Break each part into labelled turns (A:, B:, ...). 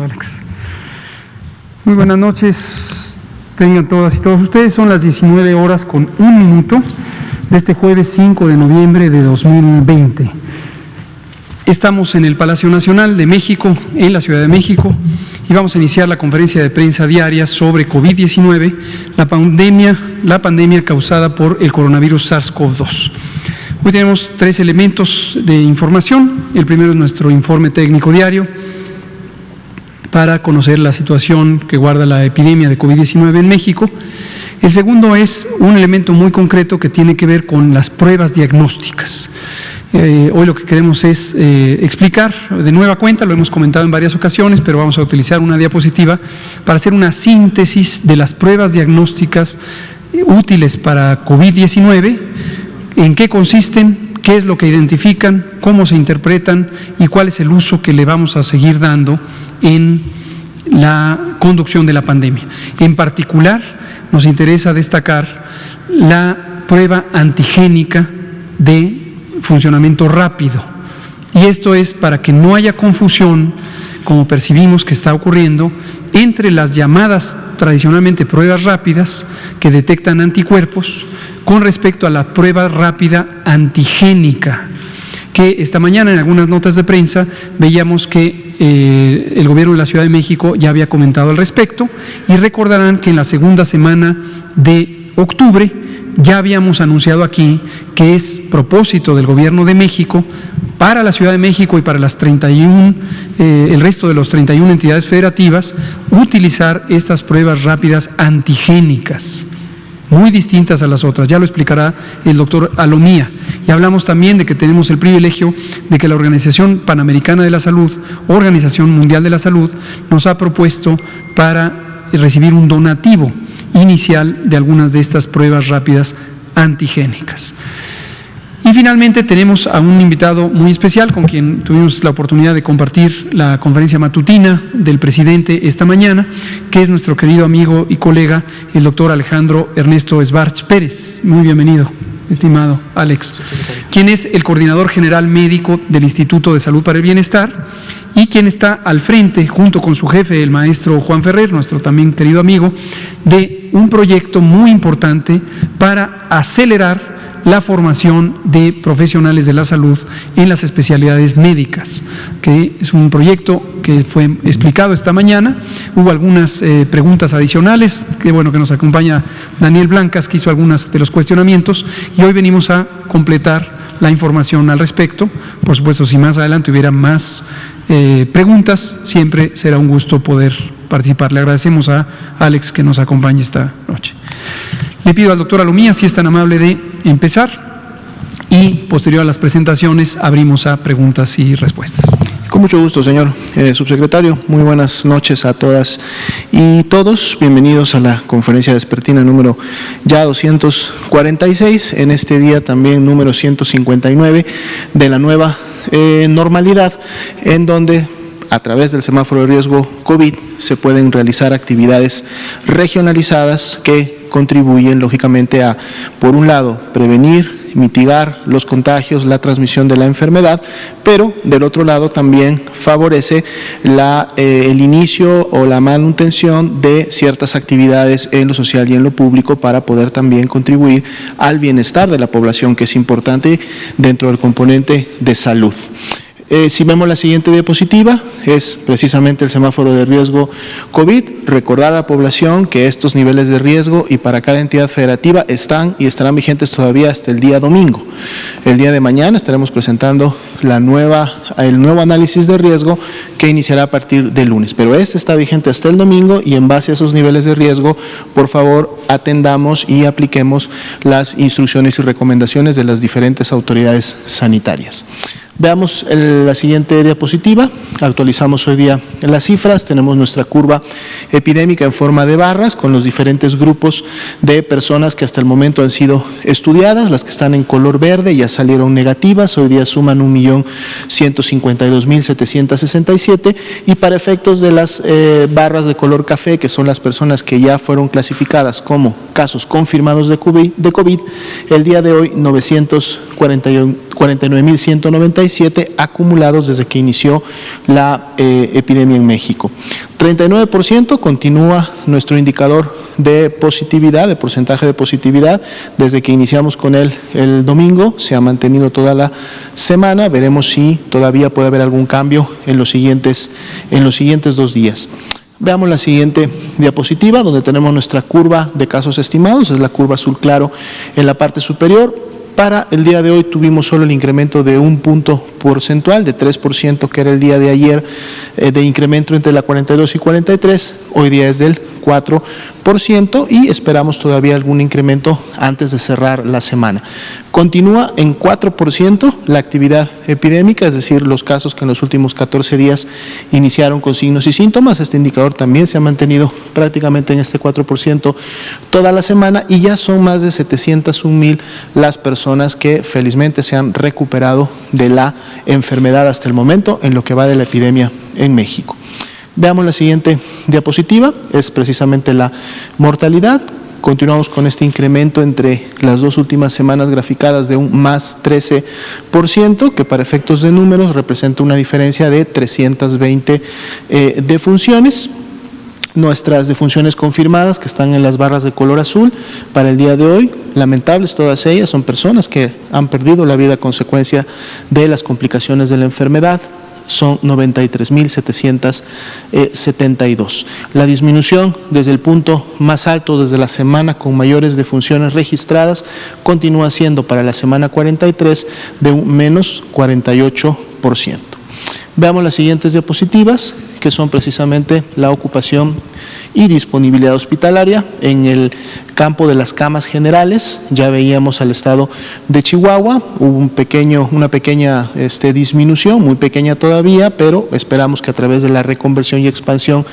A: Alex. Muy buenas noches, tengan todas y todos ustedes. Son las 19 horas con 1 minuto de este jueves 5 de noviembre de 2020. Estamos en el Palacio Nacional de México, en la Ciudad de México, y vamos a iniciar la conferencia de prensa diaria sobre COVID-19, la pandemia causada por el coronavirus SARS-CoV-2. Hoy tenemos 3 elementos de información. El primero es nuestro informe técnico diario para conocer la situación que guarda la epidemia de COVID-19 en México. El segundo es un elemento muy concreto que tiene que ver con las pruebas diagnósticas. Hoy lo que queremos es explicar de nueva cuenta, lo hemos comentado en varias ocasiones, pero vamos a utilizar una diapositiva para hacer una síntesis de las pruebas diagnósticas útiles para COVID-19, en qué consisten, qué es lo que identifican, cómo se interpretan y cuál es el uso que le vamos a seguir dando en la conducción de la pandemia. En particular, nos interesa destacar la prueba antigénica de funcionamiento rápido. Y esto es para que no haya confusión, como percibimos que está ocurriendo, entre las llamadas tradicionalmente pruebas rápidas que detectan anticuerpos con respecto a la prueba rápida antigénica, que esta mañana en algunas notas de prensa veíamos que el gobierno de la Ciudad de México ya había comentado al respecto, y recordarán que en la segunda semana de octubre ya habíamos anunciado aquí que es propósito del gobierno de México para la Ciudad de México y para las 31, el resto de los 31 entidades federativas, utilizar estas pruebas rápidas antigénicas, muy distintas a las otras. Ya lo explicará el doctor Alomía. Y hablamos también de que tenemos el privilegio de que la Organización Panamericana de la Salud, Organización Mundial de la Salud, nos ha propuesto para recibir un donativo inicial de algunas de estas pruebas rápidas antigénicas. Y finalmente tenemos a un invitado muy especial con quien tuvimos la oportunidad de compartir la conferencia matutina del presidente esta mañana, que es nuestro querido amigo y colega, el doctor Alejandro Ernesto Esbarch Pérez. Muy bienvenido, estimado Alex, quien es el coordinador general médico del Instituto de Salud para el Bienestar y quien está al frente, junto con su jefe, el maestro Juan Ferrer, nuestro también querido amigo, de un proyecto muy importante para acelerar la formación de profesionales de la salud en las especialidades médicas, que es un proyecto que fue explicado esta mañana. Hubo algunas preguntas adicionales, que bueno que nos acompaña Daniel Blancas, que hizo algunos de los cuestionamientos, y hoy venimos a completar la información al respecto. Por supuesto, si más adelante hubiera más preguntas, siempre será un gusto poder participar. Le agradecemos a Alex que nos acompañe esta noche. Le pido al doctor Alomía si es tan amable de empezar, y posterior a las presentaciones abrimos a preguntas y respuestas.
B: Con mucho gusto, señor subsecretario. Muy buenas noches a todas y todos. Bienvenidos a la conferencia vespertina número ya 246, en este día también número 159 de la nueva normalidad, en donde a través del semáforo de riesgo COVID se pueden realizar actividades regionalizadas que contribuyen lógicamente a, por un lado, prevenir, mitigar los contagios, la transmisión de la enfermedad, pero del otro lado también favorece el inicio o la manutención de ciertas actividades en lo social y en lo público para poder también contribuir al bienestar de la población, que es importante dentro del componente de salud. Si vemos la siguiente diapositiva, es precisamente el semáforo de riesgo COVID. Recordar a la población que estos niveles de riesgo y para cada entidad federativa están y estarán vigentes todavía hasta el día domingo. El día de mañana estaremos presentando el nuevo análisis de riesgo que iniciará a partir del lunes, pero este está vigente hasta el domingo, y en base a esos niveles de riesgo, por favor, atendamos y apliquemos las instrucciones y recomendaciones de las diferentes autoridades sanitarias. Veamos la siguiente diapositiva. Actualizamos hoy día las cifras. Tenemos nuestra curva epidémica en forma de barras con los diferentes grupos de personas que hasta el momento han sido estudiadas. Las que están en color verde ya salieron negativas. Hoy día suman 1.152.767, y para efectos de las barras de color café, que son las personas que ya fueron clasificadas como casos confirmados de COVID, el día de hoy 941 49.197 acumulados desde que inició la epidemia en México. 39% continúa nuestro indicador de positividad, de porcentaje de positividad, desde que iniciamos con él el domingo, se ha mantenido toda la semana. Veremos si todavía puede haber algún cambio en los siguientes 2 días. Veamos la siguiente diapositiva, donde tenemos nuestra curva de casos estimados, es la curva azul claro en la parte superior. Para el día de hoy tuvimos solo el incremento de 1 punto porcentual, de 3%, que era el día de ayer, de incremento entre la 42 y 43, hoy día es del 4%, y esperamos todavía algún incremento antes de cerrar la semana. Continúa en 4% la actividad epidémica, es decir, los casos que en los últimos 14 días iniciaron con signos y síntomas. Este indicador también se ha mantenido prácticamente en este 4% toda la semana, y ya son más de 701,000 las personas que felizmente se han recuperado de la enfermedad hasta el momento en lo que va de la epidemia en México. Veamos la siguiente diapositiva, es precisamente la mortalidad. Continuamos con este incremento entre las 2 últimas semanas graficadas de un más 13%, que para efectos de números representa una diferencia de 320 defunciones. Nuestras defunciones confirmadas, que están en las barras de color azul, para el día de hoy, lamentables todas ellas, son personas que han perdido la vida a consecuencia de las complicaciones de la enfermedad. Son 93.772. La disminución desde el punto más alto, desde la semana con mayores defunciones registradas, continúa siendo para la semana 43 de un menos 48%. Veamos las siguientes diapositivas, que son precisamente la ocupación y disponibilidad hospitalaria. En el campo de las camas generales, ya veíamos al estado de Chihuahua, hubo una pequeña disminución, muy pequeña todavía, pero esperamos que a través de la reconversión y expansión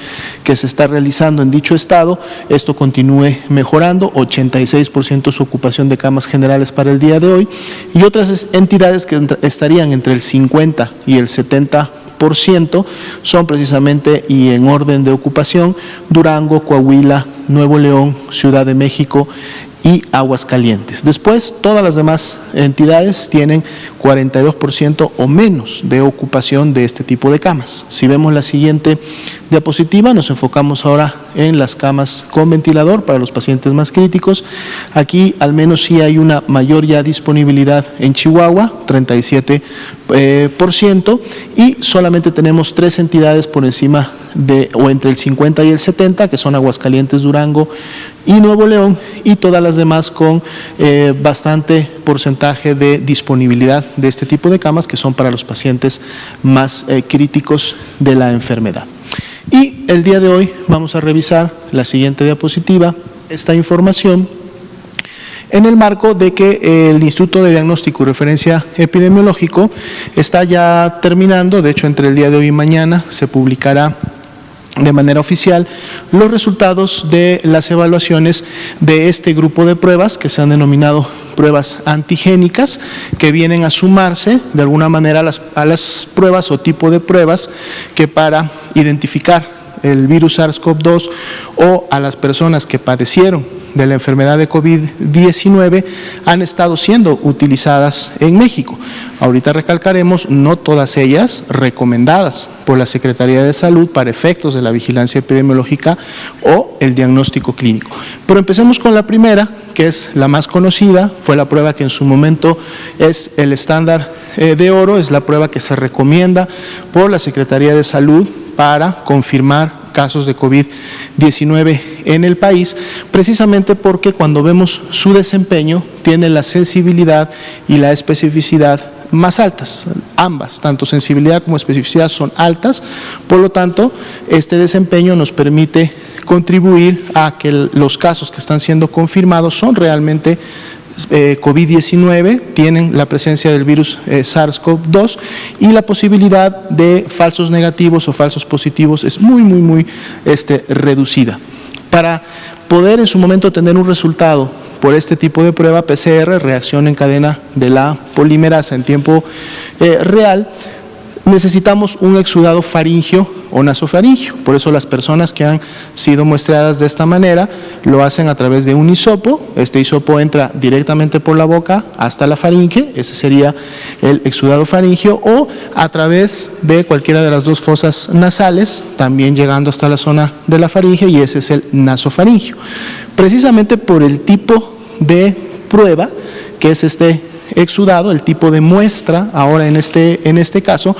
B: que se está realizando en dicho estado, esto continúe mejorando. 86% su ocupación de camas generales para el día de hoy, y otras entidades que estarían entre el 50 y el 70% son precisamente, y en orden de ocupación, Durango, Coahuila, Nuevo León, Ciudad de México y Aguascalientes. Después, todas las demás entidades tienen 42% o menos de ocupación de este tipo de camas. Si vemos la siguiente diapositiva, nos enfocamos ahora en las camas con ventilador para los pacientes más críticos. Aquí al menos sí hay una mayor ya disponibilidad en Chihuahua, 37%, y solamente tenemos 3 entidades por encima o entre el 50 y el 70, que son Aguascalientes, Durango y Nuevo León, y todas las demás con bastante porcentaje de disponibilidad de este tipo de camas, que son para los pacientes más críticos de la enfermedad. Y el día de hoy vamos a revisar la siguiente diapositiva, esta información, en el marco de que el Instituto de Diagnóstico y Referencia Epidemiológico está ya terminando. De hecho, entre el día de hoy y mañana se publicará de manera oficial los resultados de las evaluaciones de este grupo de pruebas que se han denominado pruebas antigénicas, que vienen a sumarse de alguna manera a las pruebas o tipo de pruebas que para identificar el virus SARS-CoV-2 o a las personas que padecieron de la enfermedad de COVID-19 han estado siendo utilizadas en México. Ahorita recalcaremos, no todas ellas recomendadas por la Secretaría de Salud para efectos de la vigilancia epidemiológica o el diagnóstico clínico. Pero empecemos con la primera, que es la más conocida, fue la prueba que en su momento es el estándar de oro, es la prueba que se recomienda por la Secretaría de Salud para confirmar casos de COVID-19 en el país, precisamente porque cuando vemos su desempeño tiene la sensibilidad y la especificidad más altas. Ambas, tanto sensibilidad como especificidad, son altas, por lo tanto, este desempeño nos permite contribuir a que los casos que están siendo confirmados son realmente COVID-19, tienen la presencia del virus SARS-CoV-2, y la posibilidad de falsos negativos o falsos positivos es muy reducida. Para poder en su momento tener un resultado por este tipo de prueba PCR, reacción en cadena de la polimerasa en tiempo real, necesitamos un exudado faríngeo o nasofaríngeo. Por eso las personas que han sido muestreadas de esta manera lo hacen a través de un hisopo. Este hisopo entra directamente por la boca hasta la faringe, ese sería el exudado faríngeo, o a través de cualquiera de las dos fosas nasales, también llegando hasta la zona de la faringe, y ese es el nasofaríngeo. Precisamente por el tipo de prueba que es este exudado, el tipo de muestra, ahora en este caso,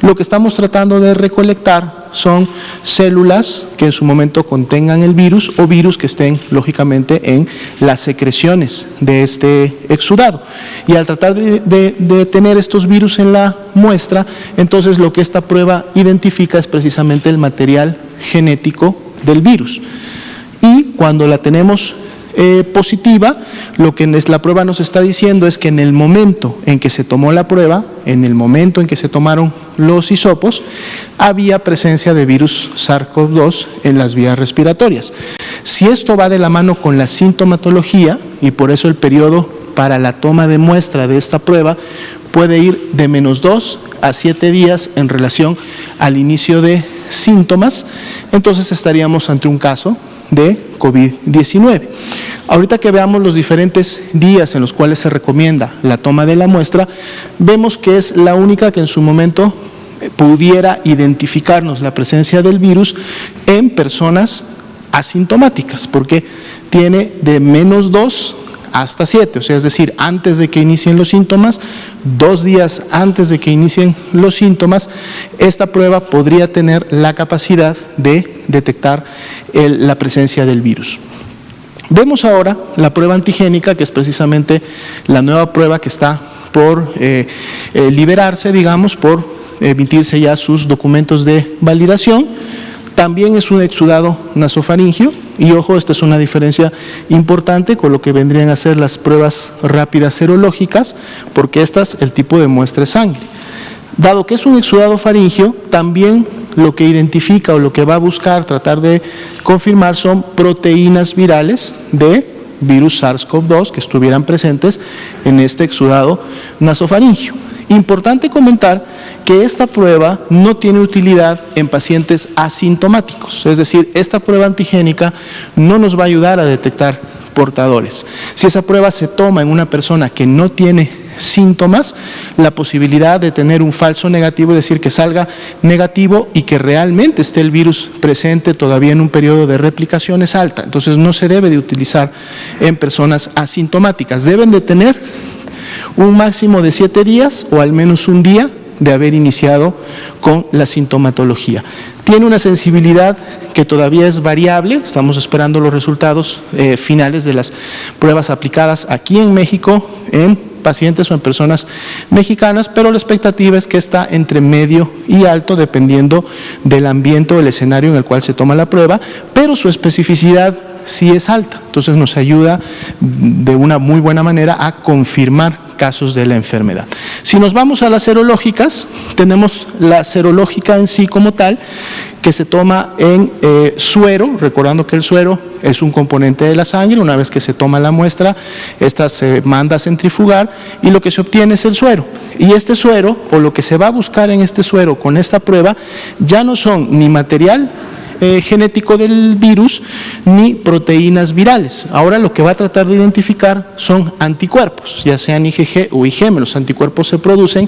B: lo que estamos tratando de recolectar son células que en su momento contengan el virus o virus que estén lógicamente en las secreciones de este exudado. Y al tratar de tener estos virus en la muestra, entonces lo que esta prueba identifica es precisamente el material genético del virus. Y cuando la tenemos positiva, lo que la prueba nos está diciendo es que en el momento en que se tomó la prueba, en el momento en que se tomaron los hisopos, había presencia de virus SARS-CoV-2 en las vías respiratorias. Si esto va de la mano con la sintomatología, y por eso el periodo para la toma de muestra de esta prueba puede ir de -2 a 7 días en relación al inicio de síntomas, entonces estaríamos ante un caso de COVID-19. Ahorita que veamos los diferentes días en los cuales se recomienda la toma de la muestra, vemos que es la única que en su momento pudiera identificarnos la presencia del virus en personas asintomáticas, porque tiene de -2 hasta 7, o sea, es decir, antes de que inicien los síntomas, 2 días antes de que inicien los síntomas, esta prueba podría tener la capacidad de detectar la presencia del virus. Vemos ahora la prueba antigénica, que es precisamente la nueva prueba que está por liberarse, digamos, por emitirse ya sus documentos de validación. También es un exudado nasofaríngeo, y ojo, esta es una diferencia importante con lo que vendrían a ser las pruebas rápidas serológicas, porque el tipo de muestra es sangre. Dado que es un exudado faríngeo, también lo que identifica o lo que va a buscar tratar de confirmar son proteínas virales de virus SARS-CoV-2 que estuvieran presentes en este exudado nasofaríngeo. Importante comentar que esta prueba no tiene utilidad en pacientes asintomáticos, es decir, esta prueba antigénica no nos va a ayudar a detectar portadores. Si esa prueba se toma en una persona que no tiene síntomas, la posibilidad de tener un falso negativo, es decir, que salga negativo y que realmente esté el virus presente todavía en un periodo de replicación, es alta. Entonces no se debe de utilizar en personas asintomáticas. Deben de tener un máximo de 7 días o al menos un día de haber iniciado con la sintomatología. Tiene una sensibilidad que todavía es variable, estamos esperando los resultados finales de las pruebas aplicadas aquí en México en pacientes o en personas mexicanas, pero la expectativa es que está entre medio y alto dependiendo del ambiente o el escenario en el cual se toma la prueba, pero su especificidad sí es alta, entonces nos ayuda de una muy buena manera a confirmar casos de la enfermedad. Si nos vamos a las serológicas, tenemos la serológica en sí como tal, que se toma en suero, recordando que el suero es un componente de la sangre. Una vez que se toma la muestra, esta se manda a centrifugar y lo que se obtiene es el suero. Y este suero, o lo que se va a buscar en este suero con esta prueba, ya no son ni material genético del virus ni proteínas virales. Ahora lo que va a tratar de identificar son anticuerpos, ya sean IgG o IgM. Los anticuerpos se producen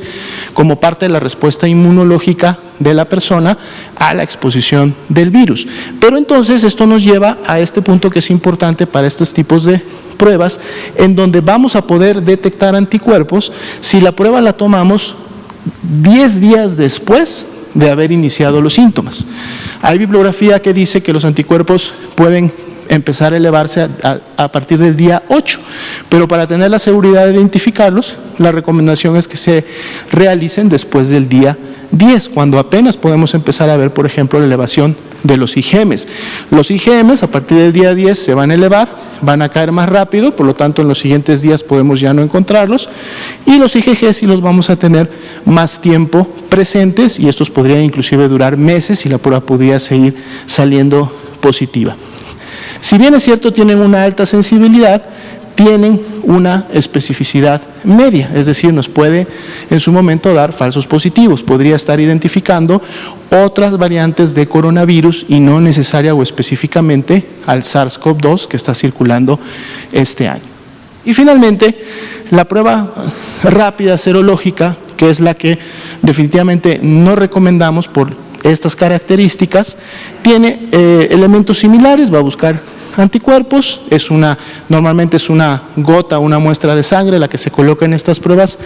B: como parte de la respuesta inmunológica de la persona a la exposición del virus. Pero entonces esto nos lleva a este punto que es importante para estos tipos de pruebas, en donde vamos a poder detectar anticuerpos si la prueba la tomamos 10 días después de haber iniciado los síntomas. Hay bibliografía que dice que los anticuerpos pueden empezar a elevarse a partir del día 8, pero para tener la seguridad de identificarlos, la recomendación es que se realicen después del día 10, cuando apenas podemos empezar a ver, por ejemplo, la elevación de los IgMs. Los IgMs a partir del día 10 se van a elevar, van a caer más rápido, por lo tanto en los siguientes días podemos ya no encontrarlos, y los IgG sí los vamos a tener más tiempo presentes, y estos podrían inclusive durar meses y la prueba podría seguir saliendo positiva. Si bien es cierto tienen una alta sensibilidad, tienen una especificidad media, es decir, nos puede en su momento dar falsos positivos. Podría estar identificando otras variantes de coronavirus y no necesaria o específicamente al SARS-CoV-2 que está circulando este año. Y finalmente, la prueba rápida serológica, que es la que definitivamente no recomendamos por estas características, tiene elementos similares, va a buscar anticuerpos, normalmente es una gota, una muestra de sangre la que se coloca en estas pruebas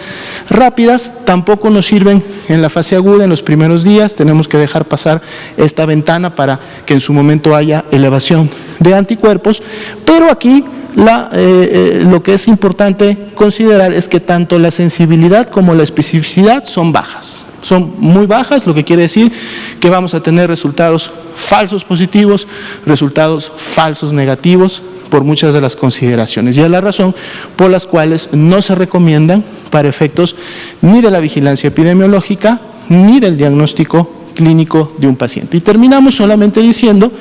B: rápidas. Tampoco nos sirven en la fase aguda, en los primeros días, tenemos que dejar pasar esta ventana para que en su momento haya elevación de anticuerpos, pero aquí lo que es importante considerar es que tanto la sensibilidad como la especificidad son bajas. Son muy bajas, lo que quiere decir que vamos a tener resultados falsos positivos, resultados falsos negativos por muchas de las consideraciones. Y es la razón por las cuales no se recomiendan para efectos ni de la vigilancia epidemiológica ni del diagnóstico clínico de un paciente. Y terminamos solamente diciendo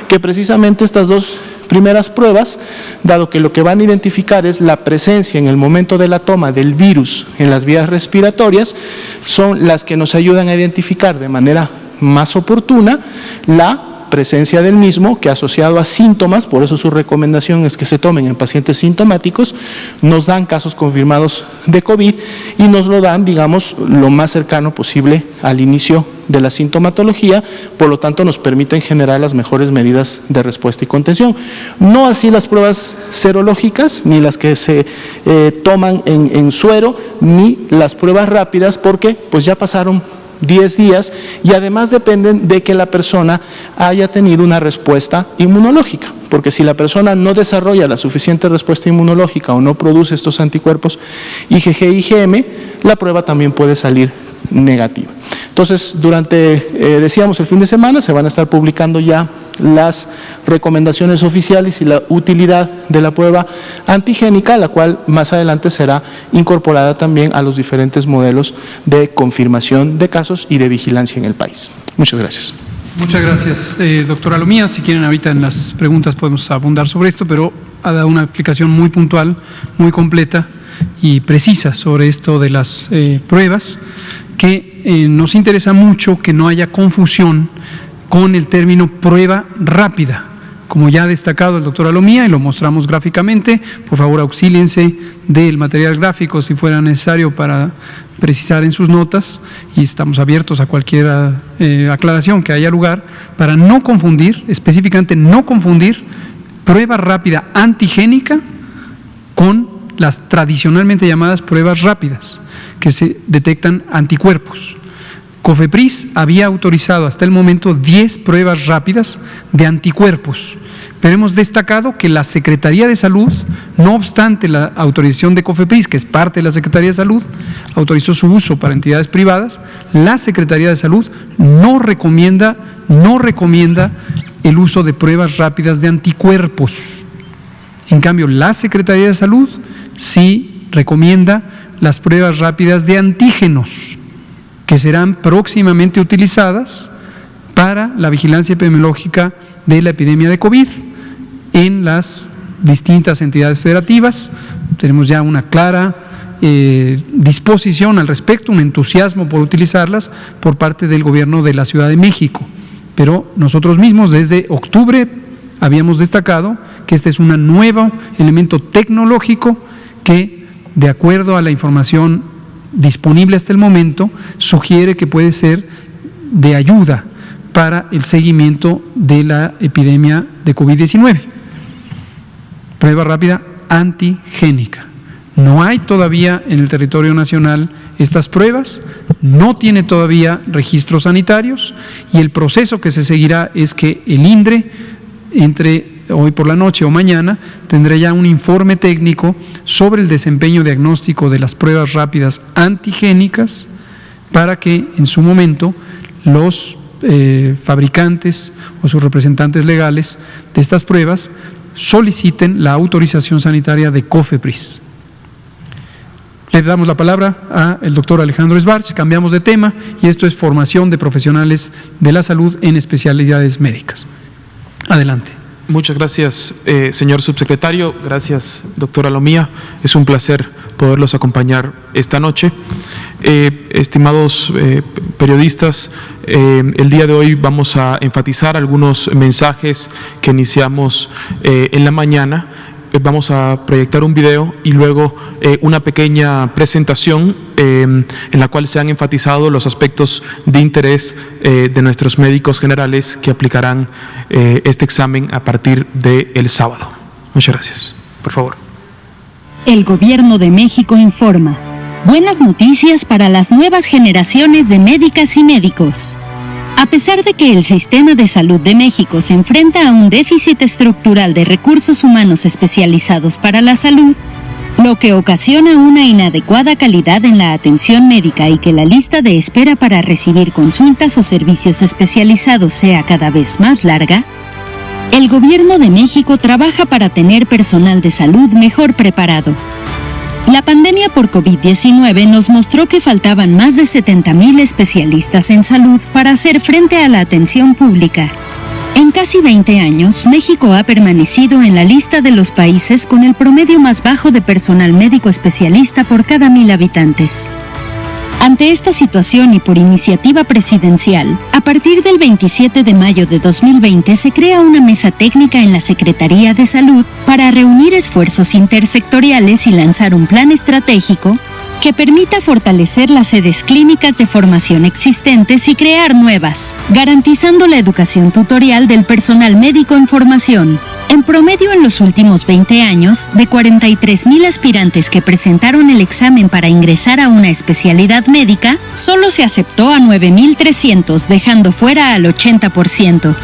B: que precisamente estas dos primeras pruebas, dado que lo que van a identificar es la presencia en el momento de la toma del virus en las vías respiratorias, son las que nos ayudan a identificar de manera más oportuna la presencia del mismo, que asociado a síntomas, por eso su recomendación es que se tomen en pacientes sintomáticos, nos dan casos confirmados de COVID y nos lo dan, digamos, lo más cercano posible al inicio de la sintomatología, por lo tanto nos permiten generar las mejores medidas de respuesta y contención. No así las pruebas serológicas, ni las que se toman en suero, ni las pruebas rápidas, porque pues ya pasaron 10 días y además dependen de que la persona haya tenido una respuesta inmunológica, porque si la persona no desarrolla la suficiente respuesta inmunológica o no produce estos anticuerpos IgG y IgM, la prueba también puede salir negativa. Entonces, decíamos, el fin de semana se van a estar publicando ya las recomendaciones oficiales y la utilidad de la prueba antigénica, la cual más adelante será incorporada también a los diferentes modelos de confirmación de casos y de vigilancia en el país. Muchas gracias.
A: Muchas gracias, doctora Lomía. Si quieren, ahorita en las preguntas podemos abundar sobre esto, pero ha dado una explicación muy puntual, muy completa y precisa sobre esto de las pruebas, que nos interesa mucho que no haya confusión con el término prueba rápida. Como ya ha destacado el doctor Alomía y lo mostramos gráficamente, por favor auxíliense del material gráfico si fuera necesario para precisar en sus notas, y estamos abiertos a cualquier aclaración que haya lugar, para no confundir, específicamente no confundir prueba rápida antigénica con las tradicionalmente llamadas pruebas rápidas, que se detectan anticuerpos. COFEPRIS había autorizado hasta el momento 10 pruebas rápidas de anticuerpos, pero hemos destacado que la Secretaría de Salud, no obstante la autorización de COFEPRIS, que es parte de la Secretaría de Salud, autorizó su uso para entidades privadas, la Secretaría de Salud no recomienda el uso de pruebas rápidas de anticuerpos. En cambio, la Secretaría de Salud sí recomienda las pruebas rápidas de antígenos, que serán próximamente utilizadas para la vigilancia epidemiológica de la epidemia de COVID en las distintas entidades federativas. Tenemos ya una clara disposición al respecto, un entusiasmo por utilizarlas por parte del gobierno de la Ciudad de México. Pero nosotros mismos desde octubre habíamos destacado que este es un nuevo elemento tecnológico que, de acuerdo a la información disponible hasta el momento, sugiere que puede ser de ayuda para el seguimiento de la epidemia de COVID-19. Prueba rápida antigénica. No hay todavía en el territorio nacional estas pruebas, no tiene todavía registros sanitarios y el proceso que se seguirá es que el INDRE, entre hoy por la noche o mañana, tendrá ya un informe técnico sobre el desempeño diagnóstico de las pruebas rápidas antigénicas para que en su momento los fabricantes o sus representantes legales de estas pruebas soliciten la autorización sanitaria de COFEPRIS. Le damos la palabra al doctor Alejandro Sbarch, cambiamos de tema y esto es formación de profesionales de la salud en especialidades médicas. Adelante.
C: Muchas gracias, señor subsecretario. Gracias, doctora Lomía. Es un placer poderlos acompañar esta noche. Estimados periodistas, el día de hoy vamos a enfatizar algunos mensajes que iniciamos en la mañana. Vamos a proyectar un video y luego una pequeña presentación en la cual se han enfatizado los aspectos de interés de nuestros médicos generales que aplicarán este examen a partir del sábado. Muchas gracias. Por favor.
D: El Gobierno de México informa. Buenas noticias para las nuevas generaciones de médicas y médicos. A pesar de que el sistema de salud de México se enfrenta a un déficit estructural de recursos humanos especializados para la salud, lo que ocasiona una inadecuada calidad en la atención médica y que la lista de espera para recibir consultas o servicios especializados sea cada vez más larga, el Gobierno de México trabaja para tener personal de salud mejor preparado. La pandemia por COVID-19 nos mostró que faltaban más de 70,000 especialistas en salud para hacer frente a la atención pública. En casi 20 años, México ha permanecido en la lista de los países con el promedio más bajo de personal médico especialista por cada 1,000 habitantes. Ante esta situación y por iniciativa presidencial, a partir del 27 de mayo de 2020 se crea una mesa técnica en la Secretaría de Salud para reunir esfuerzos intersectoriales y lanzar un plan estratégico que permita fortalecer las sedes clínicas de formación existentes y crear nuevas, garantizando la educación tutorial del personal médico en formación. En promedio, en los últimos 20 años, de 43,000 aspirantes que presentaron el examen para ingresar a una especialidad médica, solo se aceptó a 9,300, dejando fuera al 80%.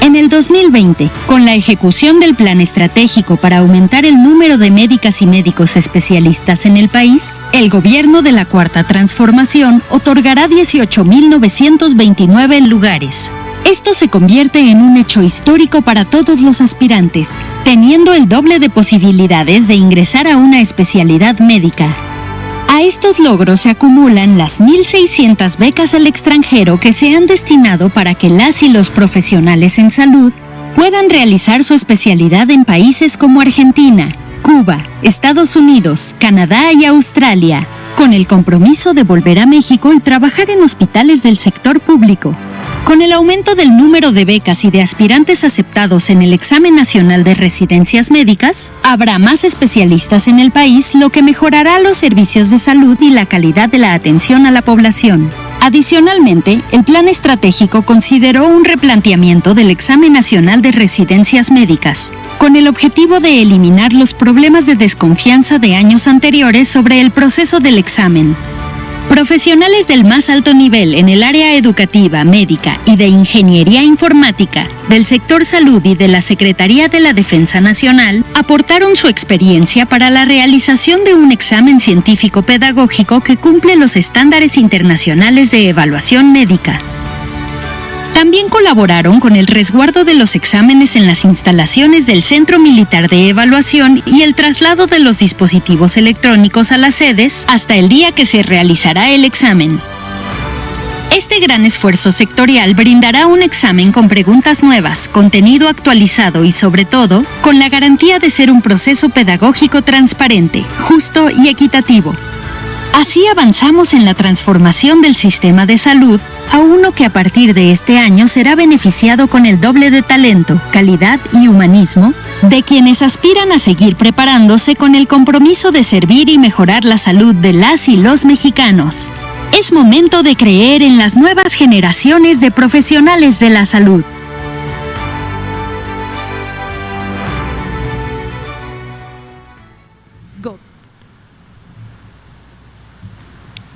D: En el 2020, con la ejecución del plan estratégico para aumentar el número de médicas y médicos especialistas en el país, el gobierno de la Cuarta Transformación otorgará 18,929 lugares. Esto se convierte en un hecho histórico para todos los aspirantes, teniendo el doble de posibilidades de ingresar a una especialidad médica. A estos logros se acumulan las 1,600 becas al extranjero que se han destinado para que las y los profesionales en salud puedan realizar su especialidad en países como Argentina, Cuba, Estados Unidos, Canadá y Australia, con el compromiso de volver a México y trabajar en hospitales del sector público. Con el aumento del número de becas y de aspirantes aceptados en el Examen Nacional de Residencias Médicas, habrá más especialistas en el país, lo que mejorará los servicios de salud y la calidad de la atención a la población. Adicionalmente, el plan estratégico consideró un replanteamiento del Examen Nacional de Residencias Médicas, con el objetivo de eliminar los problemas de desconfianza de años anteriores sobre el proceso del examen. Profesionales del más alto nivel en el área educativa, médica y de ingeniería informática, del sector salud y de la Secretaría de la Defensa Nacional aportaron su experiencia para la realización de un examen científico-pedagógico que cumple los estándares internacionales de evaluación médica. También colaboraron con el resguardo de los exámenes en las instalaciones del Centro Militar de Evaluación y el traslado de los dispositivos electrónicos a las sedes hasta el día que se realizará el examen. Este gran esfuerzo sectorial brindará un examen con preguntas nuevas, contenido actualizado y, sobre todo, con la garantía de ser un proceso pedagógico transparente, justo y equitativo. Así avanzamos en la transformación del sistema de salud a uno que a partir de este año será beneficiado con el doble de talento, calidad y humanismo de quienes aspiran a seguir preparándose con el compromiso de servir y mejorar la salud de las y los mexicanos. Es momento de creer en las nuevas generaciones de profesionales de la salud.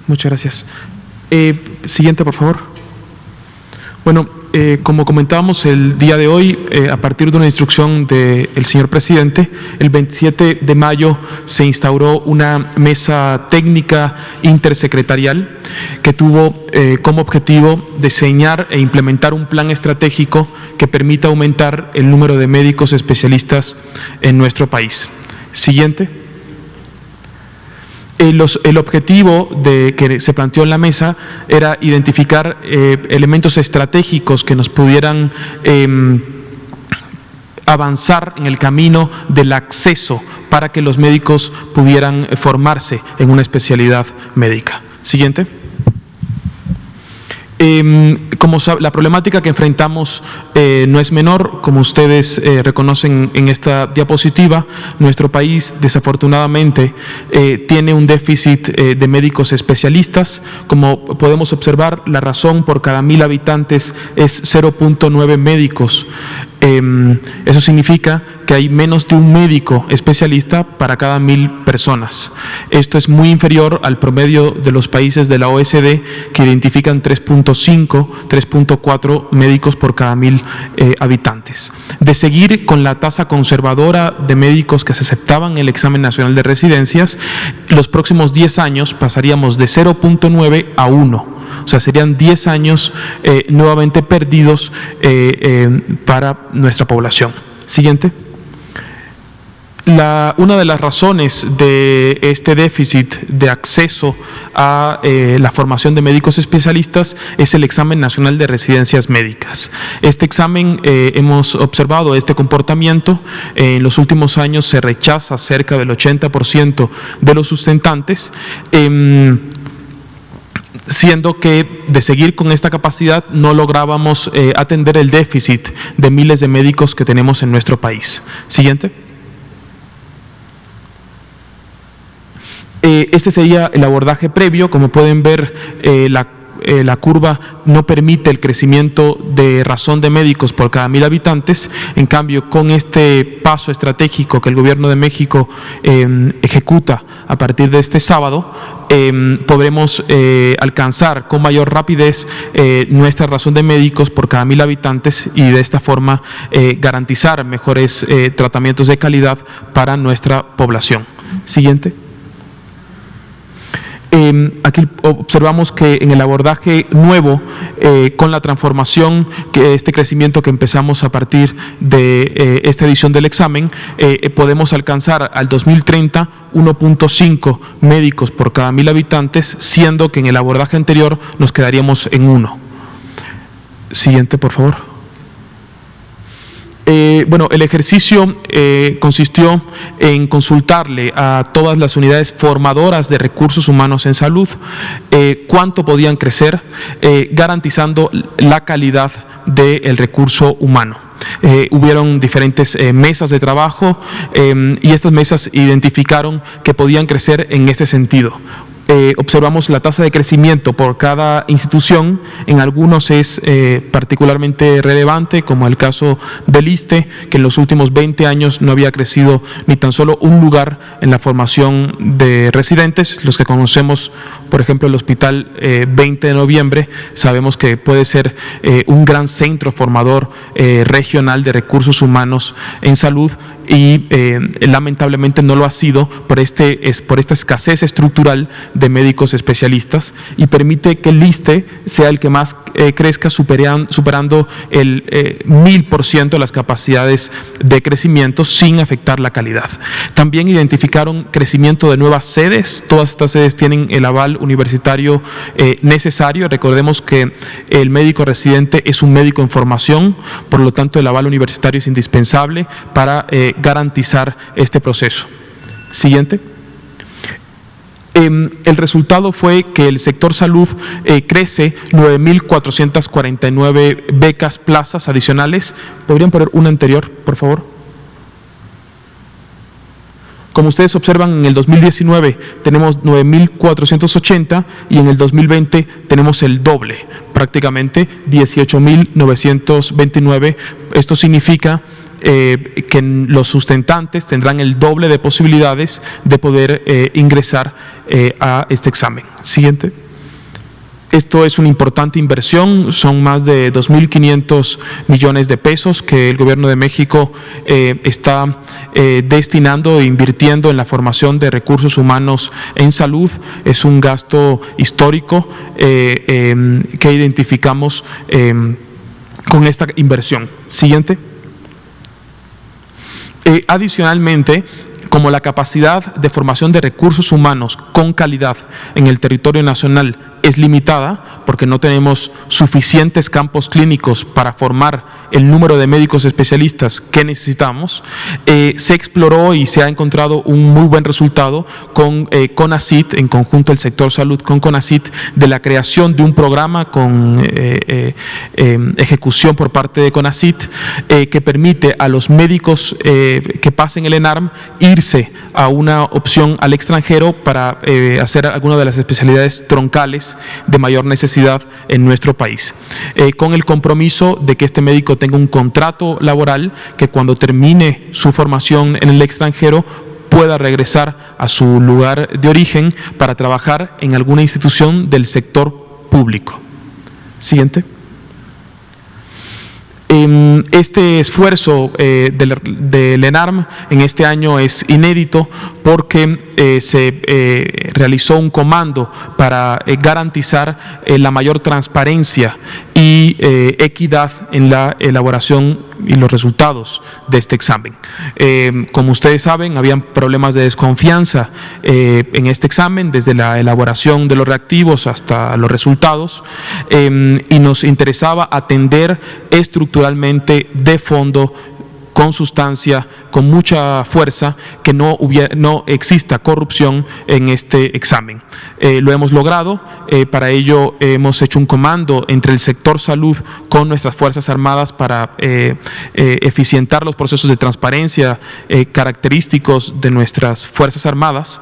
C: Muchas gracias. Siguiente, por favor. Bueno, como comentábamos el día de hoy, a partir de una instrucción del señor presidente, el 27 de mayo se instauró una mesa técnica intersecretarial que tuvo como objetivo diseñar e implementar un plan estratégico que permita aumentar el número de médicos especialistas en nuestro país. Siguiente. El objetivo que se planteó en la mesa era identificar elementos estratégicos que nos pudieran avanzar en el camino del acceso para que los médicos pudieran formarse en una especialidad médica. Siguiente. Como la problemática que enfrentamos no es menor, como ustedes reconocen en esta diapositiva, nuestro país desafortunadamente tiene un déficit de médicos especialistas. Como podemos observar, la razón por cada 1.000 habitantes es 0.9 médicos. Eso significa que hay menos de un médico especialista para cada 1.000 personas. Esto es muy inferior al promedio de los países de la OECD, que identifican 3.5, 3.4 médicos por cada 1.000 habitantes. De seguir con la tasa conservadora de médicos que se aceptaban en el examen nacional de residencias, los próximos 10 años pasaríamos de 0.9 a 1. O sea, serían 10 años nuevamente perdidos para nuestra población. Siguiente. Una de las razones de este déficit de acceso a la formación de médicos especialistas es el examen nacional de residencias médicas. Este examen, hemos observado este comportamiento. En los últimos años se rechaza cerca del 80% de los sustentantes, siendo que de seguir con esta capacidad no lográbamos atender el déficit de miles de médicos que tenemos en nuestro país. Siguiente. Este sería el abordaje previo. Como pueden ver, la curva no permite el crecimiento de razón de médicos por cada 1.000 habitantes. En cambio, con este paso estratégico que el Gobierno de México ejecuta a partir de este sábado, podremos alcanzar con mayor rapidez nuestra razón de médicos por cada 1.000 habitantes y de esta forma garantizar mejores tratamientos de calidad para nuestra población. Siguiente. Aquí observamos que en el abordaje nuevo, con la transformación, que este crecimiento que empezamos a partir de esta edición del examen, podemos alcanzar al 2030 1.5 médicos por cada 1.000 habitantes, siendo que en el abordaje anterior nos quedaríamos en 1. Siguiente, por favor. Bueno, el ejercicio consistió en consultarle a todas las unidades formadoras de recursos humanos en salud cuánto podían crecer, garantizando la calidad del recurso humano. Hubieron diferentes mesas de trabajo y estas mesas identificaron que podían crecer en este sentido. Observamos la tasa de crecimiento por cada institución. En algunos es particularmente relevante, como el caso del ISSSTE, que en los últimos 20 años no había crecido ni tan solo un lugar en la formación de residentes. Los que conocemos, por ejemplo, el Hospital 20 de Noviembre, sabemos que puede ser un gran centro formador regional de recursos humanos en salud, y lamentablemente no lo ha sido por esta escasez estructural de médicos especialistas, y permite que el ISSSTE sea el que más crezca, superando el 1000% de las capacidades de crecimiento sin afectar la calidad. También identificaron crecimiento de nuevas sedes. Todas estas sedes tienen el aval universitario necesario. Recordemos que el médico residente es un médico en formación, por lo tanto el aval universitario es indispensable para garantizar este proceso. Siguiente. El resultado fue que el sector salud crece 9.449 becas, plazas adicionales. ¿Podrían poner una anterior, por favor? Como ustedes observan, en el 2019 tenemos 9.480 y en el 2020 tenemos el doble, prácticamente 18.929. Esto significa que los sustentantes tendrán el doble de posibilidades de poder ingresar a este examen. Siguiente. Esto es una importante inversión, son más de 2.500 millones de pesos que el Gobierno de México está destinando e invirtiendo en la formación de recursos humanos en salud. Es un gasto histórico que identificamos con esta inversión. Siguiente. Adicionalmente, como la capacidad de formación de recursos humanos con calidad en el territorio nacional es limitada porque no tenemos suficientes campos clínicos para formar el número de médicos especialistas que necesitamos, se exploró y se ha encontrado un muy buen resultado con CONACYT, en conjunto el sector salud con CONACYT, de la creación de un programa con ejecución por parte de CONACYT que permite a los médicos que pasen el ENARM irse a una opción al extranjero para hacer alguna de las especialidades troncales de mayor necesidad en nuestro país, con el compromiso de que este médico tenga un contrato laboral que cuando termine su formación en el extranjero pueda regresar a su lugar de origen para trabajar en alguna institución del sector público. Siguiente. Este esfuerzo del ENARM en este año es inédito porque se realizó un comando para garantizar la mayor transparencia y equidad en la elaboración y los resultados de este examen. Como ustedes saben, habían problemas de desconfianza en este examen, desde la elaboración de los reactivos hasta los resultados, y nos interesaba atender estructuralmente de fondo, con sustancia, con mucha fuerza, que no exista corrupción en este examen. Lo hemos logrado. Para ello hemos hecho un comando entre el sector salud con nuestras Fuerzas Armadas para eficientar los procesos de transparencia característicos de nuestras Fuerzas Armadas,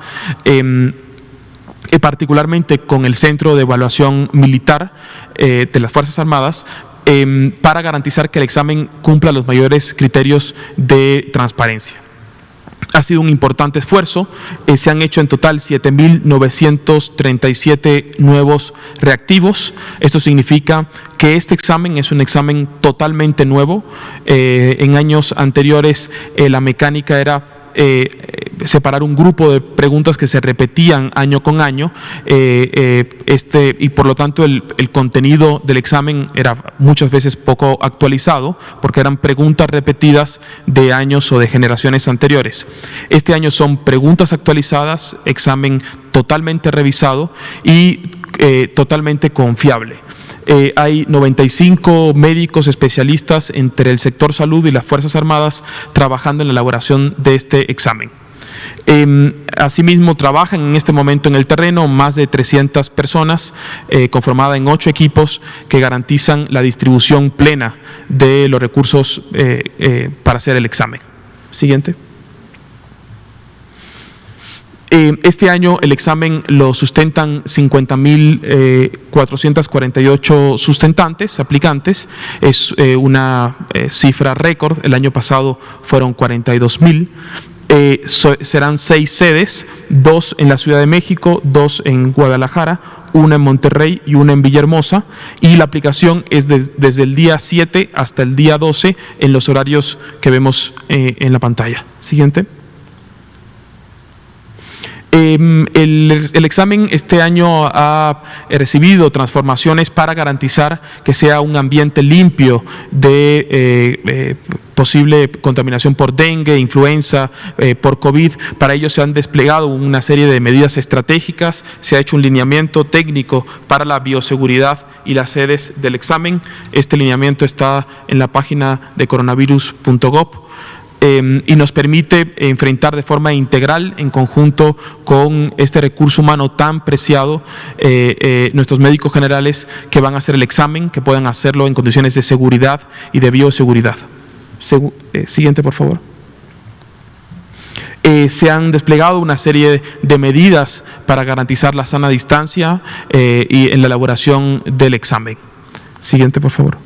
C: particularmente con el Centro de Evaluación Militar de las Fuerzas Armadas, para garantizar que el examen cumpla los mayores criterios de transparencia. Ha sido un importante esfuerzo. Se han hecho en total 7.937 nuevos reactivos. Esto significa que este examen es un examen totalmente nuevo. En años anteriores la mecánica era separar un grupo de preguntas que se repetían año con año, y por lo tanto el contenido del examen era muchas veces poco actualizado porque eran preguntas repetidas de años o de generaciones anteriores. Este año son preguntas actualizadas, examen totalmente revisado y totalmente confiable. Hay 95 médicos especialistas entre el sector salud y las Fuerzas Armadas trabajando en la elaboración de este examen. Asimismo, trabajan en este momento en el terreno más de 300 personas, conformada en 8 equipos que garantizan la distribución plena de los recursos para hacer el examen. Siguiente. Este año el examen lo sustentan 50.448 sustentantes, aplicantes. Es una cifra récord. El año pasado fueron 42.000. Serán 6 sedes, 2 en la Ciudad de México, 2 en Guadalajara, una en Monterrey y una en Villahermosa, y la aplicación es desde el día 7 hasta el día 12 en los horarios que vemos en la pantalla. Siguiente. El examen este año ha recibido transformaciones para garantizar que sea un ambiente limpio de posible contaminación por dengue, influenza, por COVID. Para ello se han desplegado una serie de medidas estratégicas, se ha hecho un lineamiento técnico para la bioseguridad y las sedes del examen. Este lineamiento está en la página de coronavirus.gov. Y nos permite enfrentar de forma integral, en conjunto con este recurso humano tan preciado, nuestros médicos generales que van a hacer el examen, que puedan hacerlo en condiciones de seguridad y de bioseguridad. Siguiente, por favor. Se han desplegado una serie de medidas para garantizar la sana distancia y en la elaboración del examen. Siguiente, por favor.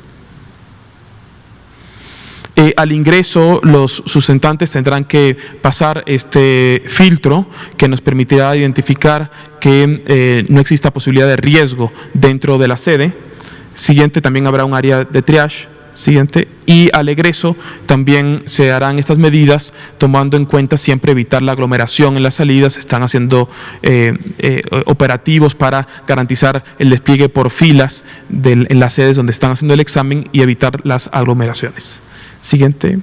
C: Al ingreso, los sustentantes tendrán que pasar este filtro que nos permitirá identificar que no exista posibilidad de riesgo dentro de la sede. Siguiente, también habrá un área de triage. Siguiente. Y al egreso también se harán estas medidas tomando en cuenta siempre evitar la aglomeración en las salidas. Se están haciendo operativos para garantizar el despliegue por filas en las sedes donde están haciendo el examen y evitar las aglomeraciones. Siguiente.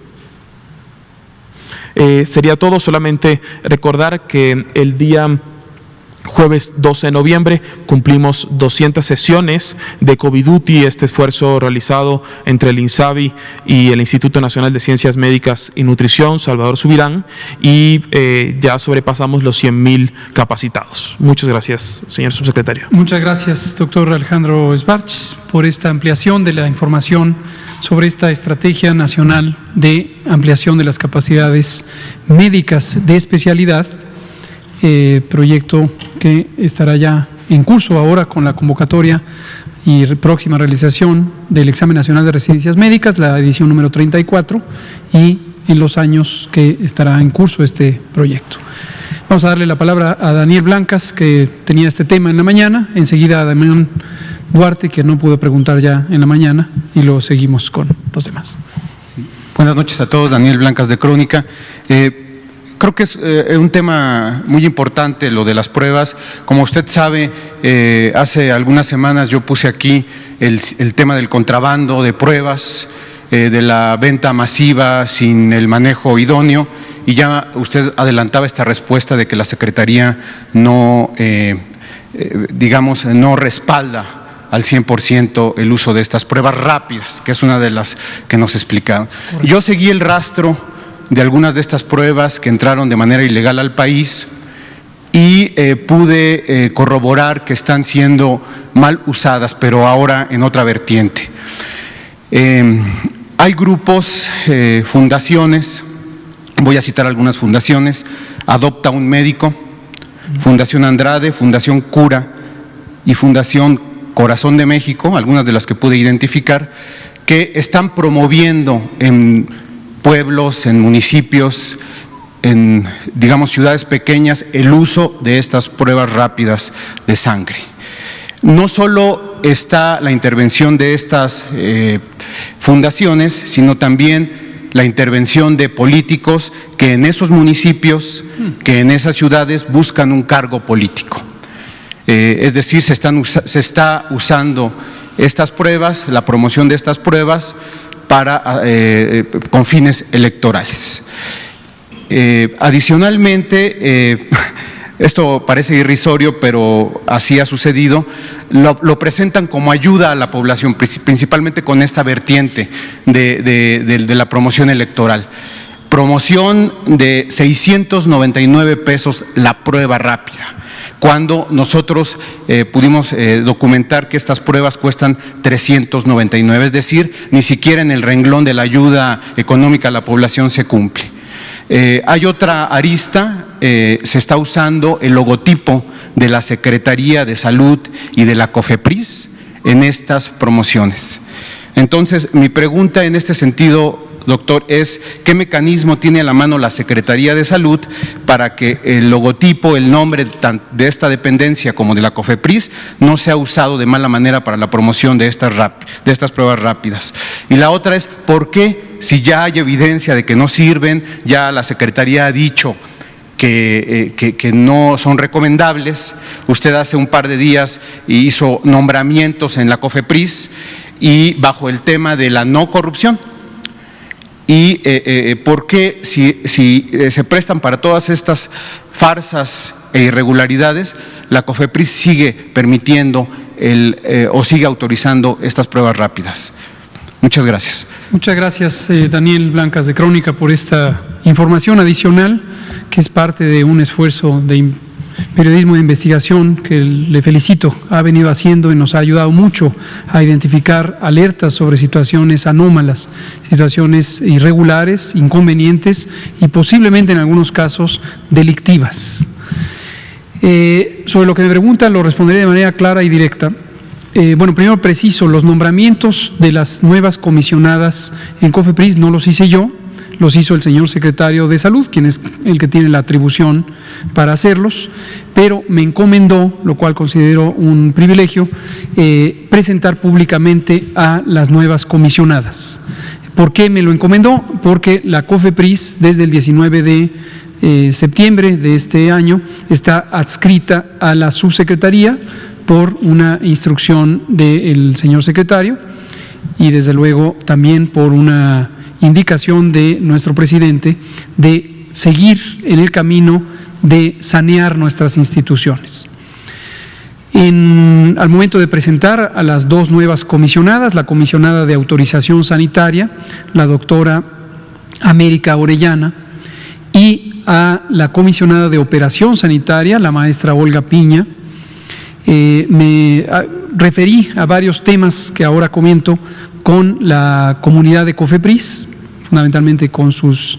C: Sería todo. Solamente recordar que el día jueves 12 de noviembre cumplimos 200 sesiones de COVID-UTI, este esfuerzo realizado entre el INSABI y el Instituto Nacional de Ciencias Médicas y Nutrición, Salvador Subirán, y ya sobrepasamos los 100,000 capacitados. Muchas gracias, señor subsecretario.
A: Muchas gracias, doctor Alejandro Sbarch, por esta ampliación de la información sobre esta estrategia nacional de ampliación de las capacidades médicas de especialidad, proyecto que estará ya en curso ahora con la convocatoria y próxima realización del Examen Nacional de Residencias Médicas, la edición número 34, y en los años que estará en curso este proyecto. Vamos a darle la palabra a Daniel Blancas, que tenía este tema en la mañana, enseguida a Damián Duarte, que no pudo preguntar ya en la mañana, y lo seguimos con los demás.
E: Sí. Buenas noches a todos, Daniel Blancas de Crónica. Creo que es un tema muy importante lo de las pruebas. Como usted sabe, hace algunas semanas yo puse aquí el tema del contrabando de pruebas, de la venta masiva sin el manejo idóneo, y ya usted adelantaba esta respuesta de que la Secretaría no, no respalda al 100% el uso de estas pruebas rápidas, que es una de las que nos explicaron. Yo seguí el rastro de algunas de estas pruebas que entraron de manera ilegal al país y pude corroborar que están siendo mal usadas, pero ahora en otra vertiente. Hay grupos, fundaciones, voy a citar algunas fundaciones: Adopta un Médico, Fundación Andrade, Fundación Cura y Fundación Corazón de México, algunas de las que pude identificar, que están promoviendo en pueblos, en municipios, en, ciudades pequeñas, el uso de estas pruebas rápidas de sangre. No solo está la intervención de estas fundaciones, sino también la intervención de políticos que en esos municipios, que en esas ciudades buscan un cargo político. Es decir, se está usando estas pruebas, la promoción de estas pruebas, con fines electorales. Adicionalmente, esto parece irrisorio, pero así ha sucedido, lo presentan como ayuda a la población, principalmente con esta vertiente de la promoción electoral. Promoción de 699 pesos la prueba rápida, cuando nosotros pudimos documentar que estas pruebas cuestan 399, es decir, ni siquiera en el renglón de la ayuda económica a la población se cumple. Hay otra arista, se está usando el logotipo de la Secretaría de Salud y de la COFEPRIS en estas promociones. Entonces, mi pregunta en este sentido, doctor, es ¿qué mecanismo tiene a la mano la Secretaría de Salud para que el logotipo, el nombre de esta dependencia como de la COFEPRIS no sea usado de mala manera para la promoción de estas pruebas rápidas? Y la otra es ¿por qué, si ya hay evidencia de que no sirven, ya la Secretaría ha dicho que no son recomendables? Usted hace un par de días hizo nombramientos en la COFEPRIS y bajo el tema de la no corrupción. Y ¿por qué si se prestan para todas estas farsas e irregularidades, la COFEPRIS sigue permitiendo o sigue autorizando estas pruebas rápidas? Muchas gracias.
A: Muchas gracias, Daniel Blancas de Crónica, por esta información adicional, que es parte de un esfuerzo de periodismo de investigación que le felicito, ha venido haciendo y nos ha ayudado mucho a identificar alertas sobre situaciones anómalas, situaciones irregulares, inconvenientes y posiblemente en algunos casos delictivas. Sobre lo que me preguntan lo responderé de manera clara y directa. Primero preciso, los nombramientos de las nuevas comisionadas en COFEPRIS no los hice yo, los hizo el señor secretario de Salud, quien es el que tiene la atribución para hacerlos, pero me encomendó, lo cual considero un privilegio, presentar públicamente a las nuevas comisionadas. ¿Por qué me lo encomendó? Porque la COFEPRIS desde el 19 de septiembre de este año está adscrita a la subsecretaría por una instrucción del señor secretario y desde luego también por una indicación de nuestro presidente de seguir en el camino de sanear nuestras instituciones. Al momento de presentar a las dos nuevas comisionadas, la comisionada de autorización sanitaria, la doctora América Orellana, y a la comisionada de operación sanitaria, la maestra Olga Piña, me referí a varios temas que ahora comento con la comunidad de COFEPRIS, fundamentalmente con sus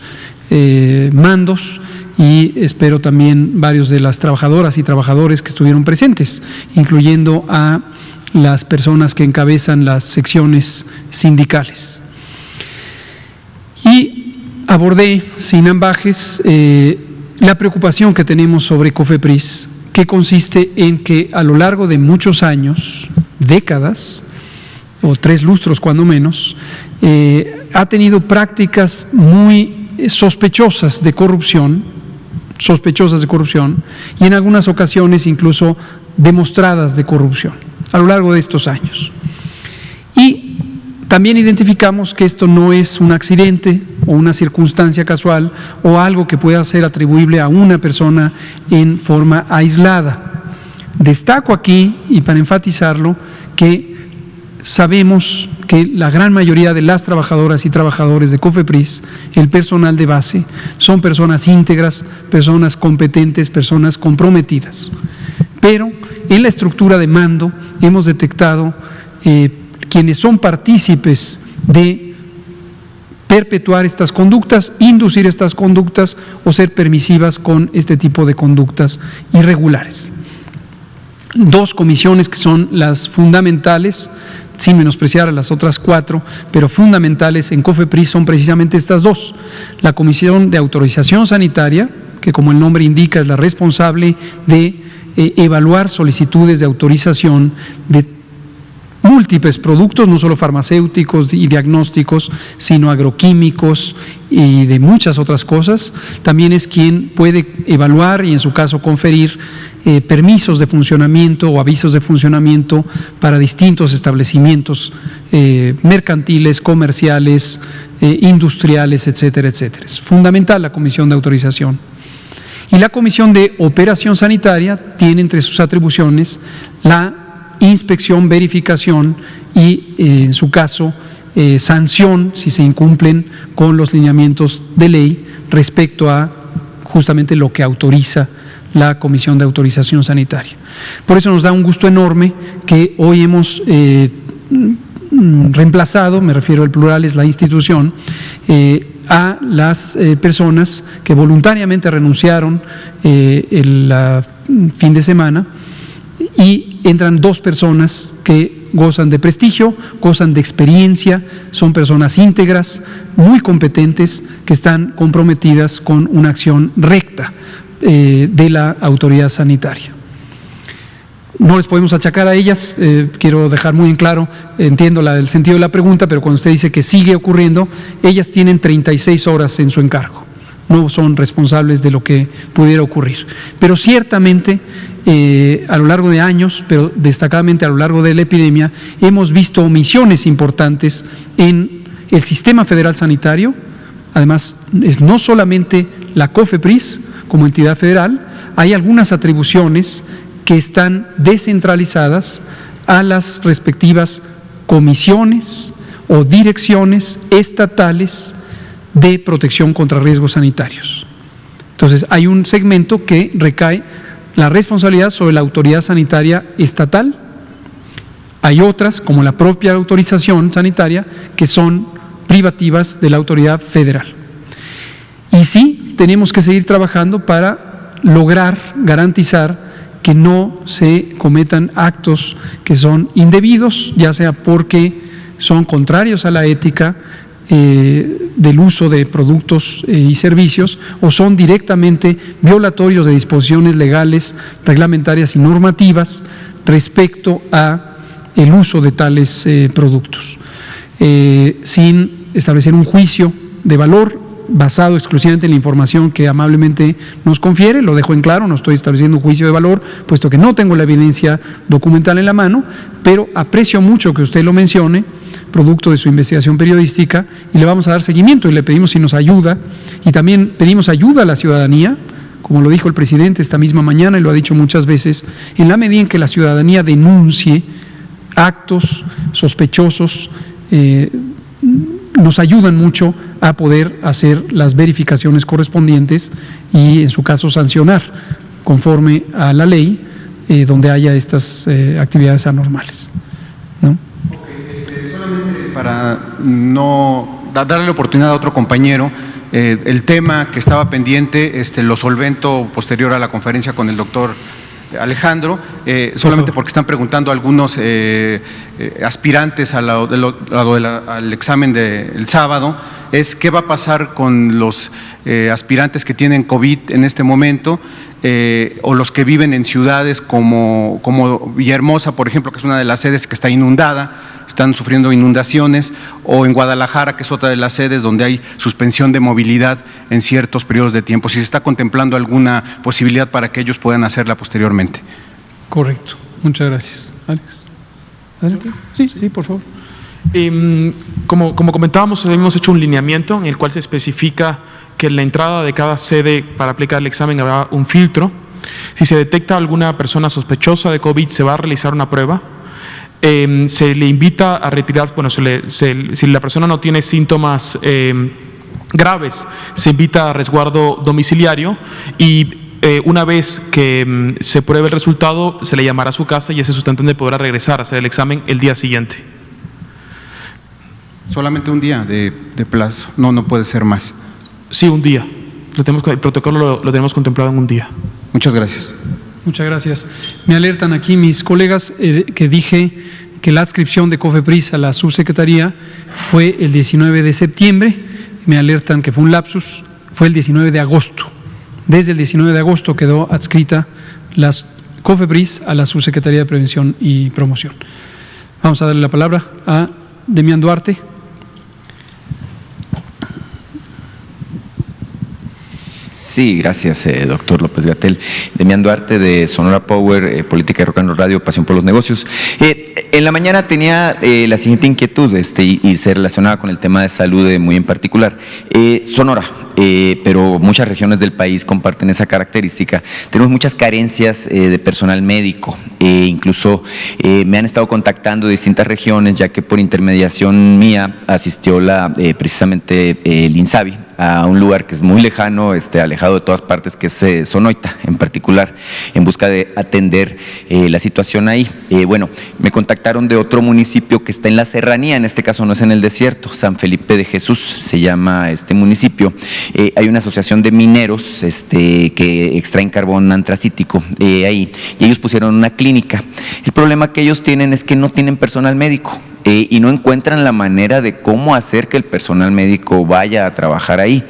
A: mandos, y espero también varios de las trabajadoras y trabajadores que estuvieron presentes, incluyendo a las personas que encabezan las secciones sindicales. Y abordé sin ambajes la preocupación que tenemos sobre COFEPRIS, que consiste en que a lo largo de muchos años, décadas, o 3 lustros cuando menos, ha tenido prácticas muy sospechosas de corrupción, y en algunas ocasiones incluso demostradas de corrupción a lo largo de estos años. Y también identificamos que esto no es un accidente o una circunstancia casual o algo que pueda ser atribuible a una persona en forma aislada. Destaco aquí, y para enfatizarlo, que sabemos que la gran mayoría de las trabajadoras y trabajadores de COFEPRIS, el personal de base, son personas íntegras, personas competentes, personas comprometidas. Pero en la estructura de mando hemos detectado quienes son partícipes de perpetuar estas conductas, inducir estas conductas o ser permisivas con este tipo de conductas irregulares. 2 comisiones que son las fundamentales, sin menospreciar a las otras 4, pero fundamentales en COFEPRIS son precisamente estas 2. La Comisión de Autorización Sanitaria, que como el nombre indica es la responsable de evaluar solicitudes de autorización de múltiples productos, no solo farmacéuticos y diagnósticos, sino agroquímicos y de muchas otras cosas. También es quien puede evaluar y en su caso conferir permisos de funcionamiento o avisos de funcionamiento para distintos establecimientos mercantiles, comerciales, industriales, etcétera, etcétera. Es fundamental la Comisión de Autorización. Y la Comisión de Operación Sanitaria tiene entre sus atribuciones la inspección, verificación y, en su caso, sanción si se incumplen con los lineamientos de ley respecto a justamente lo que autoriza la Comisión de Autorización Sanitaria. Por eso nos da un gusto enorme que hoy hemos reemplazado, me refiero al plural, es la institución, a las personas que voluntariamente renunciaron el fin de semana, y entran 2 personas que gozan de prestigio, gozan de experiencia, son personas íntegras, muy competentes, que están comprometidas con una acción recta de la autoridad sanitaria. No les podemos achacar a ellas, quiero dejar muy en claro, entiendo el sentido de la pregunta, pero cuando usted dice que sigue ocurriendo, ellas tienen 36 horas en su encargo, no son responsables de lo que pudiera ocurrir. Pero ciertamente, a lo largo de años, pero destacadamente a lo largo de la epidemia, hemos visto omisiones importantes en el sistema federal sanitario. Además, es no solamente la COFEPRIS como entidad federal, hay algunas atribuciones que están descentralizadas a las respectivas comisiones o direcciones estatales de protección contra riesgos sanitarios. Entonces, hay un segmento que recae la responsabilidad sobre la autoridad sanitaria estatal. Hay otras, como la propia autorización sanitaria, que son privativas de la autoridad federal. Y sí, tenemos que seguir trabajando para lograr garantizar que no se cometan actos que son indebidos, ya sea porque son contrarios a la ética del uso de productos y servicios, o son directamente violatorios de disposiciones legales, reglamentarias y normativas respecto a el uso de tales productos, sin establecer un juicio de valor basado exclusivamente en la información que amablemente nos confiere. Lo dejo en claro, no estoy estableciendo un juicio de valor, puesto que no tengo la evidencia documental en la mano, pero aprecio mucho que usted lo mencione, producto de su investigación periodística, y le vamos a dar seguimiento y le pedimos si nos ayuda, y también pedimos ayuda a la ciudadanía como lo dijo el presidente esta misma mañana y lo ha dicho muchas veces, en la medida en que la ciudadanía denuncie actos sospechosos, nos ayudan mucho a poder hacer las verificaciones correspondientes y, en su caso, sancionar conforme a la ley donde haya estas actividades anormales, ¿no?
E: Solamente para no darle la oportunidad a otro compañero, el tema que estaba pendiente lo solvento posterior a la conferencia con el doctor Alejandro, solamente porque están preguntando algunos aspirantes al examen del sábado, es qué va a pasar con los aspirantes que tienen COVID en este momento, o los que viven en ciudades como Villahermosa, por ejemplo, que es una de las sedes que está inundada, están sufriendo inundaciones, o en Guadalajara, que es otra de las sedes donde hay suspensión de movilidad en ciertos periodos de tiempo. Si se está contemplando alguna posibilidad para que ellos puedan hacerla posteriormente.
A: Correcto. Muchas gracias. Alex. ¿Adelante? Sí, por favor.
C: Como comentábamos, hemos hecho un lineamiento en el cual se especifica que en la entrada de cada sede para aplicar el examen habrá un filtro. Si se detecta alguna persona sospechosa de COVID, se va a realizar una prueba. Se le invita a retirar, si la persona no tiene síntomas graves, se invita a resguardo domiciliario y una vez que se pruebe el resultado, se le llamará a su casa y ese sustentante podrá regresar a hacer el examen el día siguiente.
E: Solamente un día de plazo, no puede ser más.
C: Sí, un día. El protocolo lo tenemos contemplado en un día.
E: Muchas gracias.
A: Muchas gracias. Me alertan aquí mis colegas que dije que la adscripción de COFEPRIS a la subsecretaría fue el 19 de septiembre. Me alertan que fue un lapsus, fue el 19 de agosto. Desde el 19 de agosto quedó adscrita la COFEPRIS a la subsecretaría de Prevención y Promoción. Vamos a darle la palabra a Demián Duarte.
F: Sí, gracias, doctor López-Gatell. Demián Duarte, de Sonora Power, Política de Rock and Roll Radio, Pasión por los Negocios. En la mañana tenía la siguiente inquietud y se relacionaba con el tema de salud muy en particular. Sonora, pero muchas regiones del país comparten esa característica. Tenemos muchas carencias de personal médico. Incluso me han estado contactando de distintas regiones, ya que por intermediación mía asistió precisamente el INSABI a un lugar que es muy lejano, alejado de todas partes, que es Sonoita en particular, en busca de atender la situación ahí. Bueno, me contactaron de otro municipio que está en la serranía, en este caso no es en el desierto, San Felipe de Jesús se llama este municipio. Hay una asociación de mineros que extraen carbón antracítico ahí, y ellos pusieron una clínica. El problema que ellos tienen es que no tienen personal médico. Y no encuentran la manera de cómo hacer que el personal médico vaya a trabajar ahí.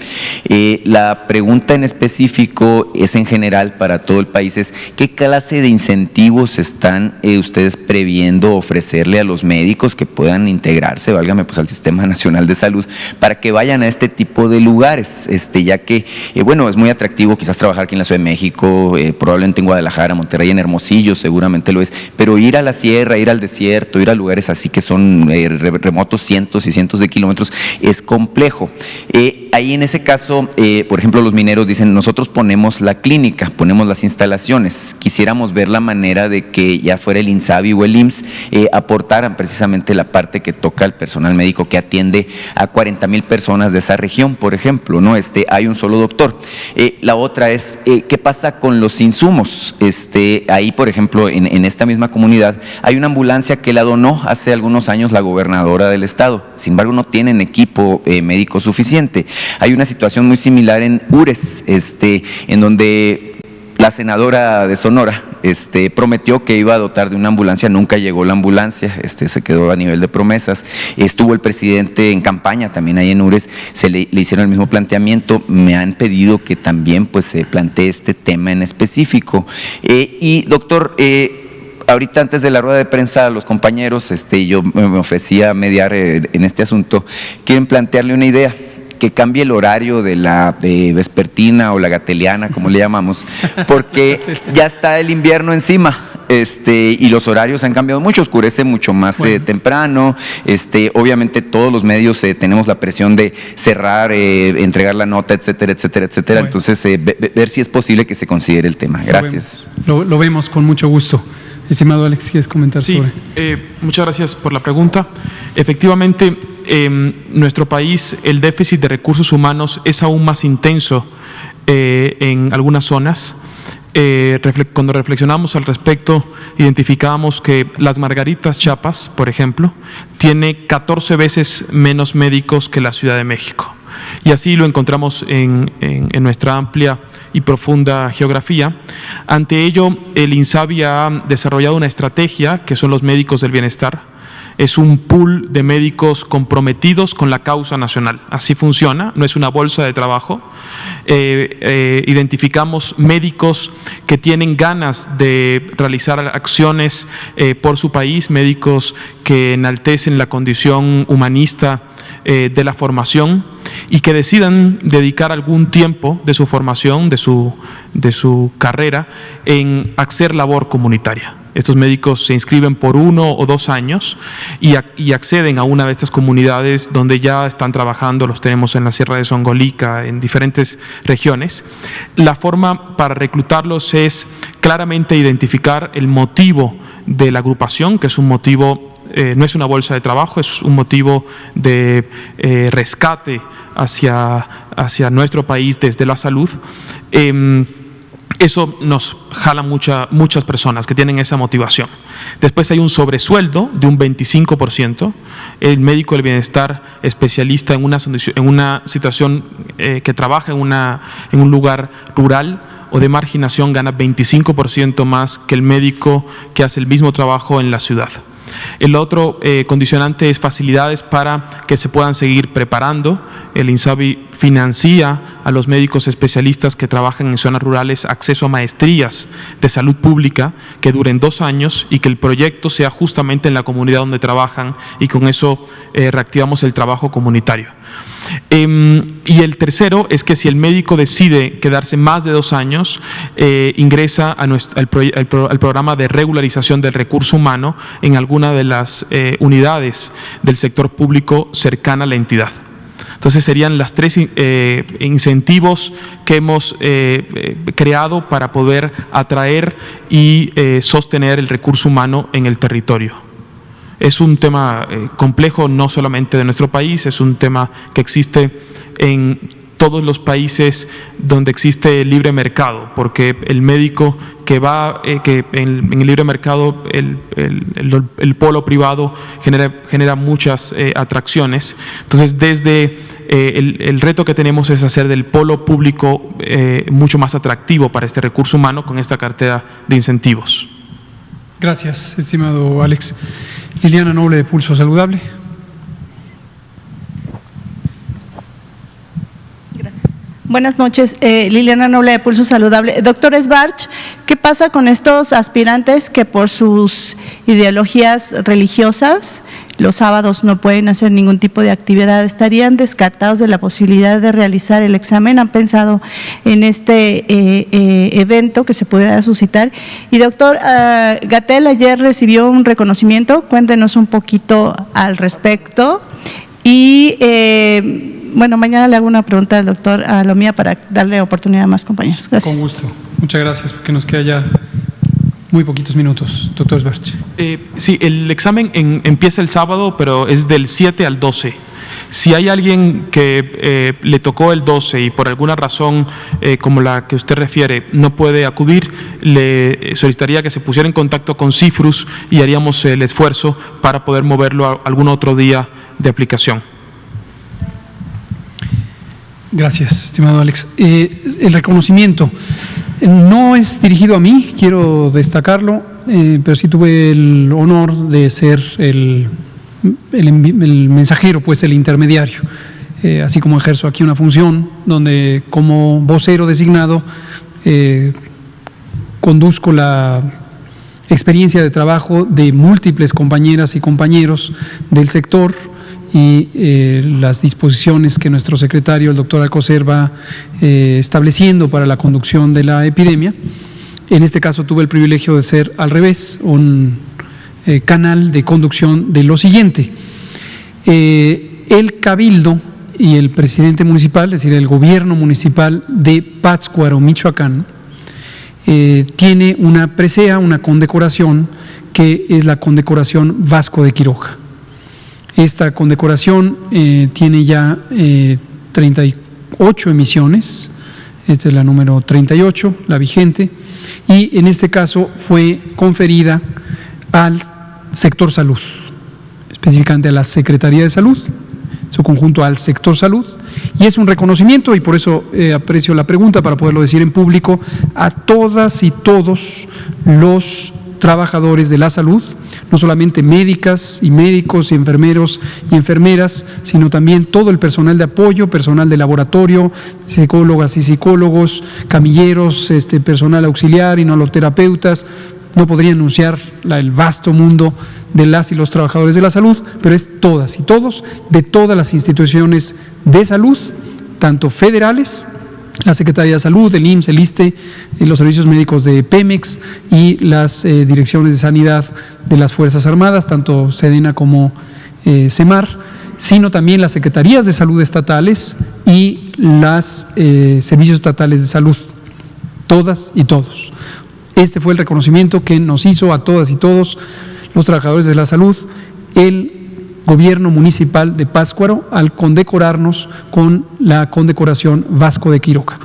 F: La pregunta en específico es en general para todo el país, es ¿qué clase de incentivos están ustedes previendo ofrecerle a los médicos que puedan integrarse, válgame, pues al Sistema Nacional de Salud, para que vayan a este tipo de lugares? Ya que, bueno, es muy atractivo quizás trabajar aquí en la Ciudad de México, probablemente en Guadalajara, Monterrey, en Hermosillo, seguramente lo es, pero ir a la sierra, ir al desierto, ir a lugares así que son remotos cientos y cientos de kilómetros, es complejo. Ahí en ese caso, por ejemplo, los mineros dicen, nosotros ponemos la clínica, ponemos las instalaciones, quisiéramos ver la manera de que ya fuera el INSABI o el IMSS aportaran precisamente la parte que toca al personal médico que atiende a 40,000 personas de esa región, por ejemplo, ¿no? Hay un solo doctor. La otra es, ¿qué pasa con los insumos? Ahí, por ejemplo, en esta misma comunidad, hay una ambulancia que la donó hace algunos años la gobernadora del estado, sin embargo no tienen equipo médico suficiente. Hay una situación muy similar en Ures, en donde la senadora de Sonora prometió que iba a dotar de una ambulancia, nunca llegó la ambulancia, se quedó a nivel de promesas. Estuvo el presidente en campaña también ahí en Ures, le hicieron el mismo planteamiento, me han pedido que también pues se plantee este tema en específico. Y doctor, ahorita antes de la rueda de prensa a los compañeros, yo me ofrecía mediar en este asunto. Quieren plantearle una idea, que cambie el horario de la vespertina o la gateliana, como le llamamos, porque ya está el invierno encima. y los horarios han cambiado mucho, oscurece mucho más temprano, obviamente todos los medios tenemos la presión de cerrar, entregar la nota, etcétera, etcétera, etcétera. Bueno. Entonces, ver si es posible que se considere el tema. Gracias.
A: Lo vemos con mucho gusto. Estimado Alex, ¿quieres comentar sobre?
C: Muchas gracias por la pregunta. Efectivamente, en nuestro país el déficit de recursos humanos es aún más intenso en algunas zonas. Cuando reflexionamos al respecto, identificamos que Las Margaritas, Chiapas, por ejemplo, tiene 14 veces menos médicos que la Ciudad de México. Y así lo encontramos en nuestra amplia y profunda geografía. Ante ello, el INSABI ha desarrollado una estrategia que son los médicos del bienestar. Es un pool de médicos comprometidos con la causa nacional. Así funciona, no es una bolsa de trabajo. Identificamos médicos que tienen ganas de realizar acciones por su país, médicos que enaltecen la condición humanista de la formación y que decidan dedicar algún tiempo de su formación, de su carrera, en hacer labor comunitaria. Estos médicos se inscriben por 1 o 2 años y acceden a una de estas comunidades donde ya están trabajando. Los tenemos en la Sierra de Songolica, en diferentes regiones. La forma para reclutarlos es claramente identificar el motivo de la agrupación, que es un motivo, no es una bolsa de trabajo, es un motivo de rescate hacia nuestro país desde la salud. Eso nos jala muchas personas que tienen esa motivación. Después hay un sobresueldo de un 25%. El médico del bienestar especialista en una situación que trabaja en un lugar rural o de marginación gana 25% más que el médico que hace el mismo trabajo en la ciudad. El otro condicionante es facilidades para que se puedan seguir preparando. El INSABI financia a los médicos especialistas que trabajan en zonas rurales acceso a maestrías de salud pública que duren 2 años y que el proyecto sea justamente en la comunidad donde trabajan, y con eso reactivamos el trabajo comunitario. Y el tercero es que si el médico decide quedarse más de 2 años, ingresa al programa de regularización del recurso humano en alguna de las unidades del sector público cercana a la entidad. Entonces serían las 3 incentivos que hemos creado para poder atraer y sostener el recurso humano en el territorio. Es un tema complejo, no solamente de nuestro país, es un tema que existe en todos los países donde existe libre mercado, porque el médico que en el libre mercado, el polo privado genera muchas atracciones. Entonces, desde el reto que tenemos es hacer del polo público mucho más atractivo para este recurso humano con esta cartera de incentivos.
A: Gracias, estimado Alex. Liliana Noble, de Pulso Saludable.
G: Gracias. Buenas noches, Liliana Noble, de Pulso Saludable. Doctor Esbarch, ¿qué pasa con estos aspirantes que por sus ideologías religiosas los sábados no pueden hacer ningún tipo de actividad? ¿Estarían descartados de la posibilidad de realizar el examen? ¿Han pensado en este evento que se pudiera suscitar? Y doctor Gatell ayer recibió un reconocimiento, cuéntenos un poquito al respecto. Y bueno, mañana le hago una pregunta al doctor Alomía para darle oportunidad a más compañeros. Gracias.
A: Con gusto. Muchas gracias, porque nos queda ya muy poquitos minutos. Doctor Esbarch.
C: Sí, el examen empieza el sábado, pero es del 7 al 12. Si hay alguien que le tocó el 12 y por alguna razón como la que usted refiere no puede acudir, le solicitaría que se pusiera en contacto con Cifrus y haríamos el esfuerzo para poder moverlo a algún otro día de aplicación.
A: Gracias, estimado Alex. El reconocimiento no es dirigido a mí, quiero destacarlo, pero sí tuve el honor de ser el mensajero, pues el intermediario, así como ejerzo aquí una función donde como vocero designado conduzco la experiencia de trabajo de múltiples compañeras y compañeros del sector y las disposiciones que nuestro secretario, el doctor Alcocer, va estableciendo para la conducción de la epidemia. En este caso tuve el privilegio de ser al revés, un canal de conducción de lo siguiente. El Cabildo y el presidente municipal, es decir, el gobierno municipal de Pátzcuaro, Michoacán, tiene una presea, una condecoración, que es la condecoración Vasco de Quiroga. Esta condecoración tiene ya 38 emisiones, esta es la número 38, la vigente, y en este caso fue conferida al sector salud, específicamente a la Secretaría de Salud, en su conjunto al sector salud, y es un reconocimiento, y por eso aprecio la pregunta para poderlo decir en público, a todas y todos los trabajadores de la salud, no solamente médicas y médicos y enfermeros y enfermeras, sino también todo el personal de apoyo, personal de laboratorio, psicólogas y psicólogos, camilleros, personal auxiliar, inoloterapeutas. No podría anunciar el vasto mundo de las y los trabajadores de la salud, pero es todas y todos, de todas las instituciones de salud, tanto federales, la Secretaría de Salud, el IMSS, el ISSSTE, los servicios médicos de Pemex y las direcciones de sanidad de las Fuerzas Armadas, tanto SEDENA como SEMAR, sino también las secretarías de salud estatales y los servicios estatales de salud, todas y todos. Este fue el reconocimiento que nos hizo a todas y todos los trabajadores de la salud el gobierno municipal de Pátzcuaro al condecorarnos con la condecoración Vasco de Quiroga.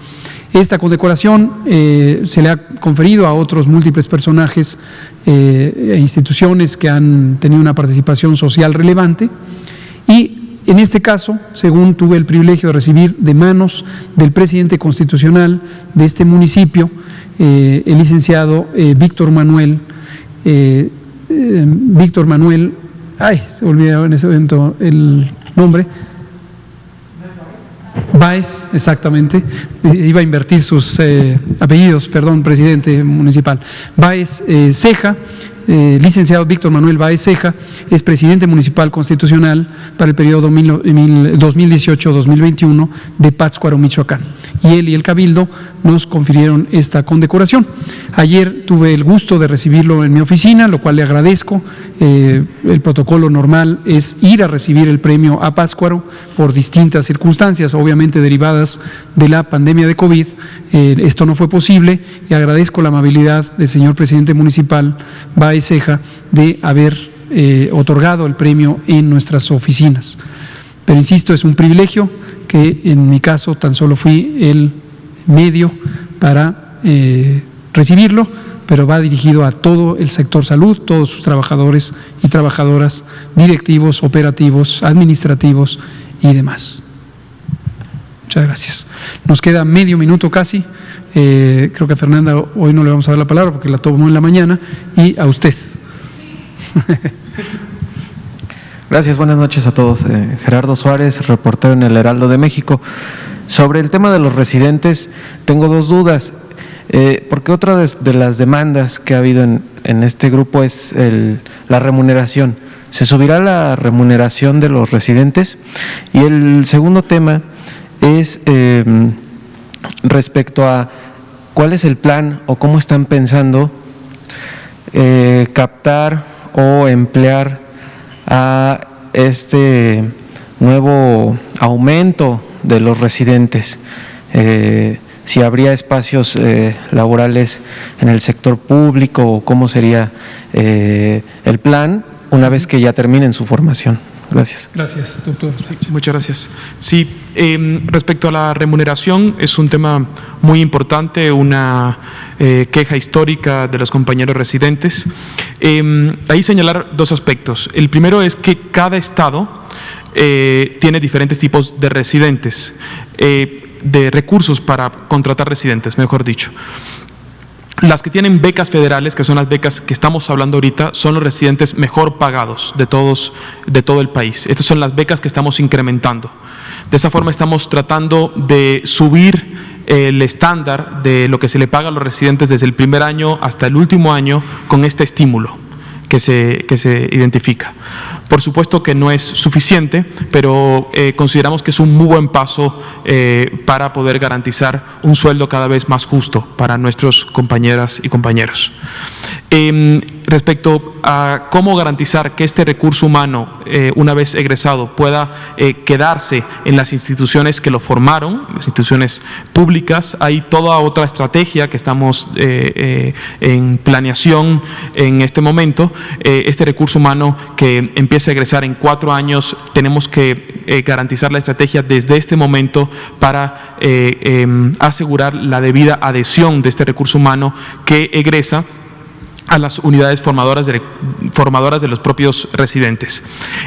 A: Esta condecoración se le ha conferido a otros múltiples personajes e instituciones que han tenido una participación social relevante, y en este caso, según tuve el privilegio de recibir de manos del presidente constitucional de este municipio, el licenciado Víctor Manuel, se olvidó en ese momento el nombre, Báez, exactamente, iba a invertir sus apellidos, perdón, presidente municipal, Báez Ceja, licenciado Víctor Manuel Báez Ceja, es presidente municipal constitucional para el periodo 2018-2021 de Pátzcuaro, Michoacán. Y él y el Cabildo nos confirieron esta condecoración. Ayer tuve el gusto de recibirlo en mi oficina, lo cual le agradezco. El protocolo normal es ir a recibir el premio a Pátzcuaro por distintas circunstancias, obviamente derivadas de la pandemia de COVID. Esto no fue posible y agradezco la amabilidad del señor presidente municipal Báez Ceja de haber otorgado el premio en nuestras oficinas. Pero insisto, es un privilegio que en mi caso tan solo fui el medio para recibirlo, pero va dirigido a todo el sector salud, todos sus trabajadores y trabajadoras, directivos, operativos, administrativos y demás. Muchas gracias. Nos queda medio minuto casi. Creo que a Fernanda hoy no le vamos a dar la palabra porque la tomó en la mañana, y a usted.
H: Gracias, buenas noches a todos. Gerardo Suárez, reportero en el Heraldo de México. Sobre el tema de los residentes, tengo dos dudas, porque otra de las demandas que ha habido en este grupo es la remuneración. ¿Se subirá la remuneración de los residentes? Y el segundo tema es respecto a cuál es el plan o cómo están pensando captar o emplear a este nuevo aumento de los residentes, si habría espacios laborales en el sector público o cómo sería el plan una vez que ya terminen su formación. Gracias.
A: Gracias, doctor.
C: Sí, muchas gracias. Sí, respecto a la remuneración, es un tema muy importante, una queja histórica de los compañeros residentes. Ahí señalar dos aspectos. El primero es que cada estado tiene diferentes tipos de residentes, de recursos para contratar residentes, mejor dicho. Las que tienen becas federales, que son las becas que estamos hablando ahorita, son los residentes mejor pagados de todo el país. Estas son las becas que estamos incrementando. De esa forma estamos tratando de subir el estándar de lo que se le paga a los residentes desde el primer año hasta el último año con este estímulo que se identifica. Por supuesto que no es suficiente, pero consideramos que es un muy buen paso para poder garantizar un sueldo cada vez más justo para nuestros compañeras y compañeros. Respecto a cómo garantizar que este recurso humano, una vez egresado, pueda quedarse en las instituciones que lo formaron, las instituciones públicas, hay toda otra estrategia que estamos en planeación en este momento. Este recurso humano que empieza a egresar en 4 años, tenemos que garantizar la estrategia desde este momento para asegurar la debida adhesión de este recurso humano que egresa a las unidades formadoras de los propios residentes.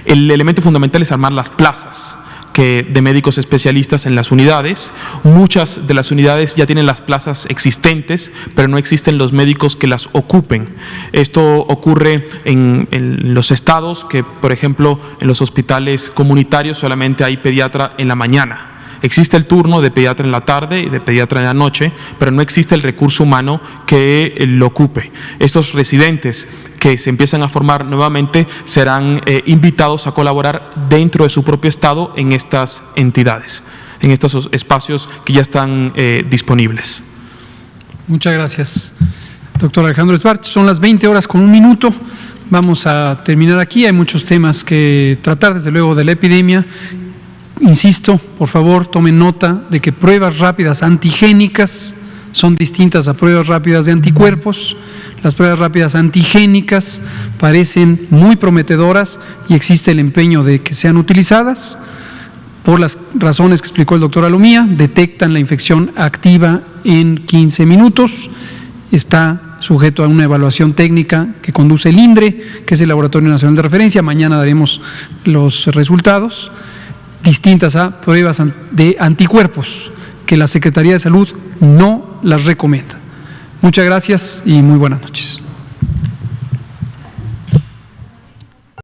C: El elemento fundamental es armar las plazas de médicos especialistas en las unidades. Muchas de las unidades ya tienen las plazas existentes, pero no existen los médicos que las ocupen. Esto ocurre en los estados que, por ejemplo, en los hospitales comunitarios solamente hay pediatra en la mañana. Existe el turno de pediatra en la tarde y de pediatra en la noche, pero no existe el recurso humano que lo ocupe. Estos residentes que se empiezan a formar nuevamente serán invitados a colaborar dentro de su propio estado en estas entidades, en estos espacios que ya están disponibles.
A: Muchas gracias, doctor Alejandro Sbarch. Son las 20:01. Vamos a terminar aquí. Hay muchos temas que tratar, desde luego, de la epidemia. Insisto, por favor, tomen nota de que pruebas rápidas antigénicas son distintas a pruebas rápidas de anticuerpos. Las pruebas rápidas antigénicas parecen muy prometedoras y existe el empeño de que sean utilizadas. Por las razones que explicó el doctor Alomía, detectan la infección activa en 15 minutos. Está sujeto a una evaluación técnica que conduce el INDRE, que es el Laboratorio Nacional de Referencia. Mañana daremos los resultados. Distintas a pruebas de anticuerpos que la Secretaría de Salud no las recomienda. Muchas gracias y muy buenas noches.